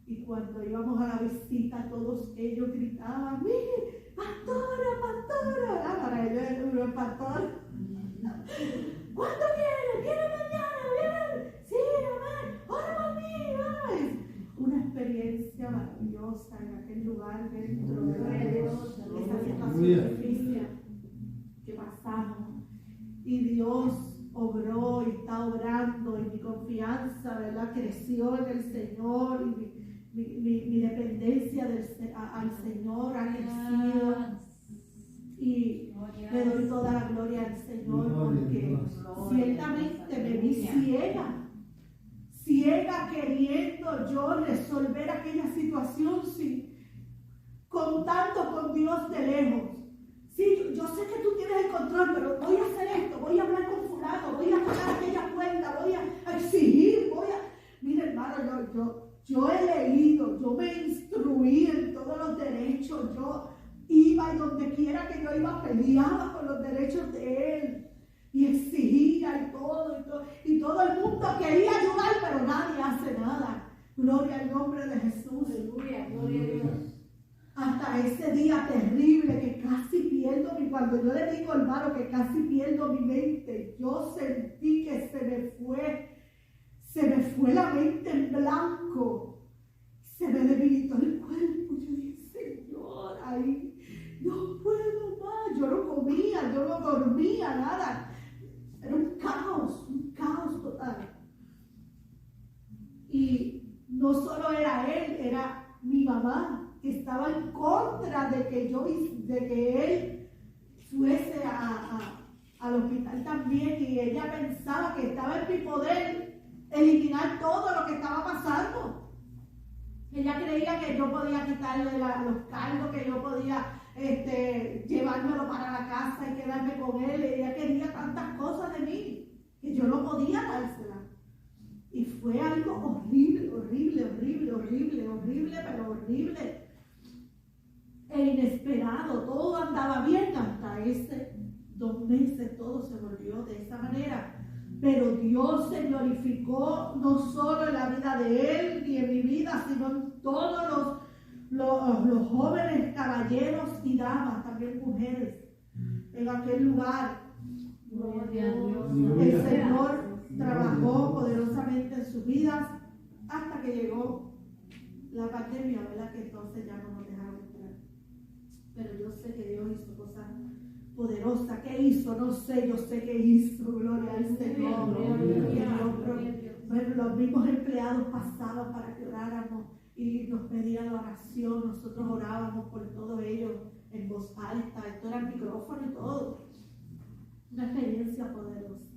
Y cuando íbamos a la visita, todos ellos gritaban, ¡mire, pastora, pastora! Ah, para ellos era un pastor. ¿Cuándo viene? ¿Viene mañana? ¿Viene? Sí, amén. ¡Ora por mí! ¡Ora! Una experiencia maravillosa en aquel lugar dentro de esa situación difícil que pasamos. Y Dios obró y está obrando, y mi confianza, ¿verdad?, creció en el Señor, y mi dependencia al Señor ha crecido. Y le doy toda la gloria al Señor, porque ciertamente me vi ciega queriendo yo resolver aquella situación, contando con Dios de lejos. Sí, yo sé que tú tienes el control, pero voy a hacer esto, voy a hablar con fulano, voy a pagar aquella cuenta, voy a exigir, Mire, hermano, yo he leído, yo me instruí en todos los derechos, yo iba y donde quiera que yo iba peleaba por los derechos de él y exigía y todo, y todo el mundo quería ayudar, pero nadie hace nada. Gloria al nombre de Jesús.
Aleluya, gloria a Dios.
Hasta ese día terrible que casi pierdo cuando yo le digo, hermano, que casi pierdo mi mente, yo sentí que se me fue la mente en blanco, se me debilitó el cuerpo. Yo dije, Señor, ahí no puedo más. Yo no comía, yo no dormía, nada. Era un caos total. Y no solo era él, era mi mamá, que estaba en contra de que él fuese al hospital también, y ella pensaba que estaba en mi poder eliminar todo lo que estaba pasando. Ella creía que yo podía quitarle los cargos, que yo podía llevármelo para la casa y quedarme con él. Ella quería tantas cosas de mí que yo no podía dársela. Y fue algo horrible, pero horrible e inesperado. Todo andaba bien hasta ese 2 meses, todo se volvió de esa manera. Pero Dios se glorificó no solo en la vida de él ni en mi vida, sino en todos los jóvenes caballeros y damas, también mujeres, en aquel lugar.
Gloria a Dios.
El Señor trabajó poderosamente en sus vidas hasta que llegó la pandemia, ¿verdad? Que entonces ya no nos dejaron entrar. Pero yo sé que Dios hizo cosas poderosas. ¿Qué hizo? No sé, yo sé que hizo. Gloria al Señor. Bueno, los mismos empleados pasaban para que oráramos y nos pedían la oración. Nosotros orábamos por todo ello en voz alta. Esto era el micrófono y todo. Una experiencia poderosa.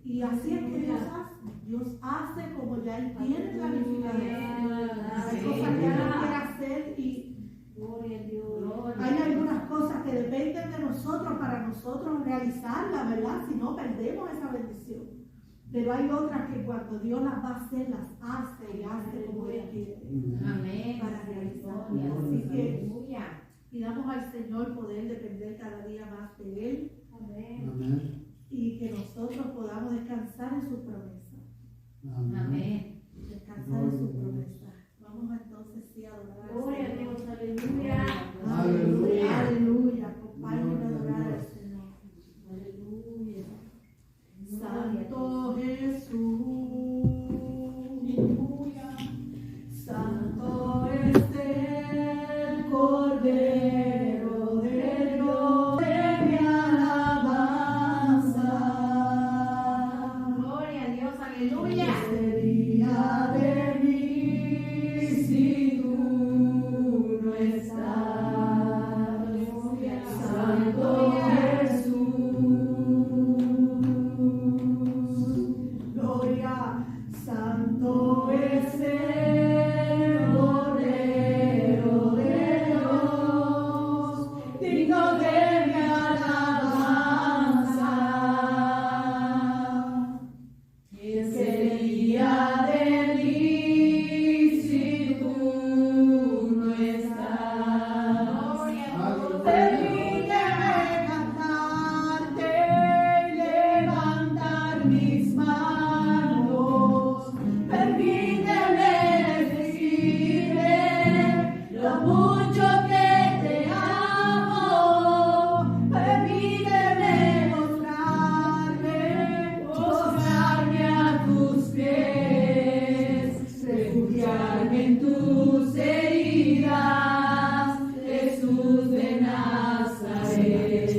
Y así es que Dios hace. Dios hace como ya Él tiene planificado. Hay cosas que Él quiere hacer y hay algunas cosas que dependen de nosotros para nosotros realizarlas, ¿verdad? Si no, perdemos esa bendición. Pero hay otras que cuando Dios las va a hacer, las hace y hace como Él quiere.
Amén.
Para realizarlas. Así que pidamos al Señor poder depender cada día más de Él.
Amén.
Y que nosotros podamos descansar en sus promesas.
Amén.
Descansar en sus promesas. Vamos entonces sí a adorar al
Gloria a
Señor.
Dios, aleluya.
Aleluya. Aleluya. Acompáñenme a adorar al Señor.
Aleluya.
Santo Jesús. Santo es el Cordero de Dios. De mi alabanza.
Gloria a Dios, aleluya.
Sería de mí si tú no estás. en mis manos. Permíteme decirte lo mucho que te amo. Permíteme postrarme a tus pies, refugiarme en tus heridas, Jesús de Nazaret.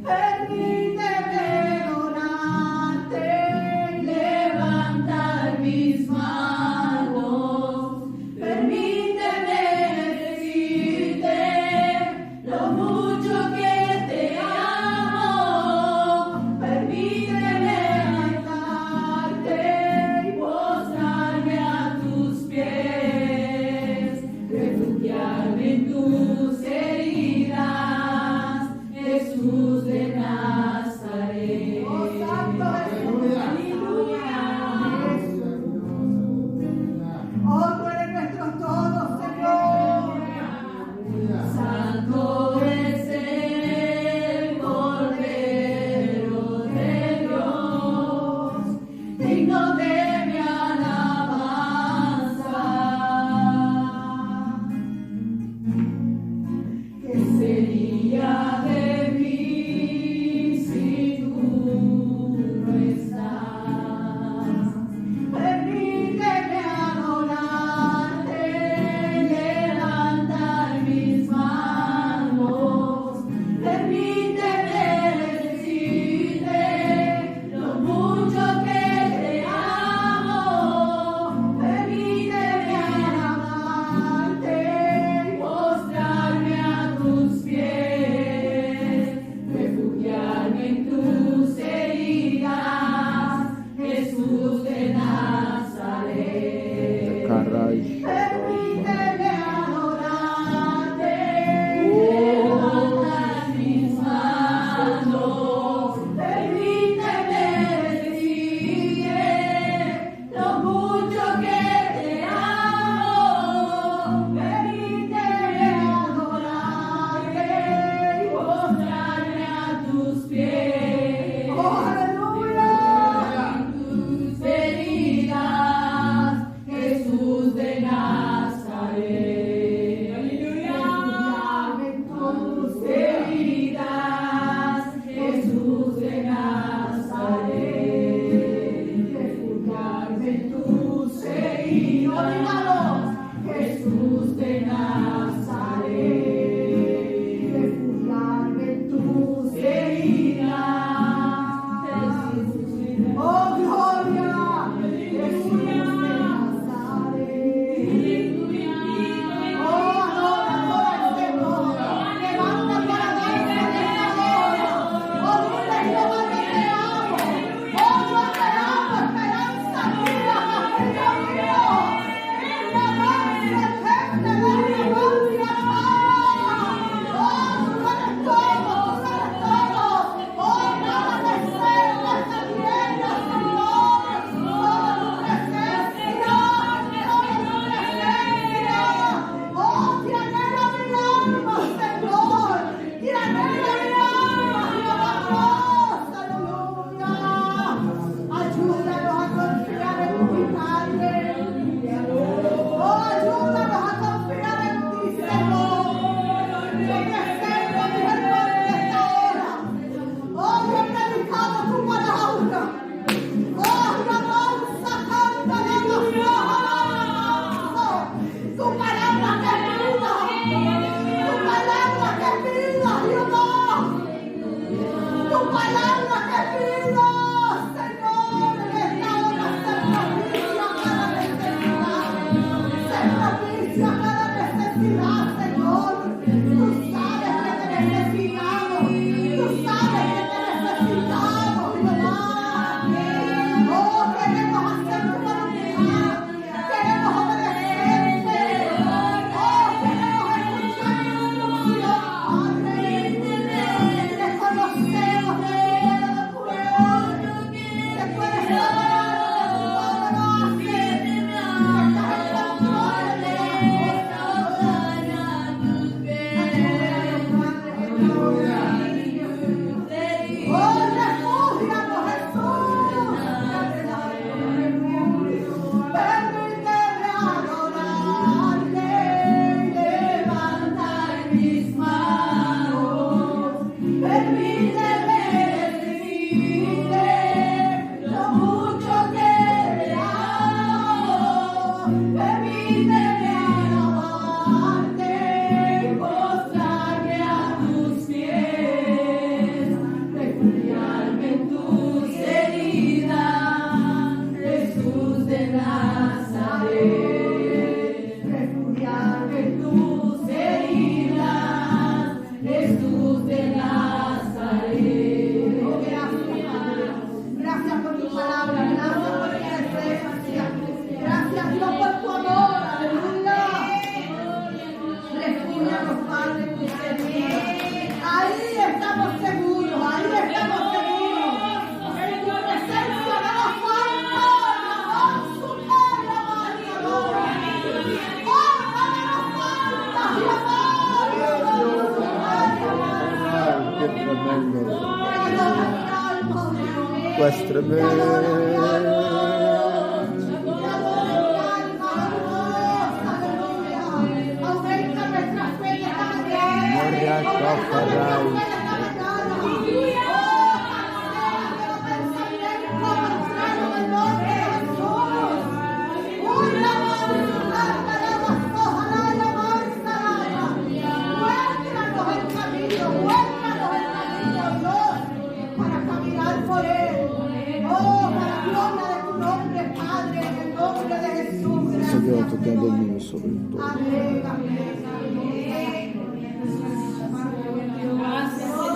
Permíteme adorarte,
secuéstrame.
Aumenta nuestra fe de cada día.
Moria Kafarai. Señor, tú te has dormido sobre todo.
Amén, amén, amén.
Gracias,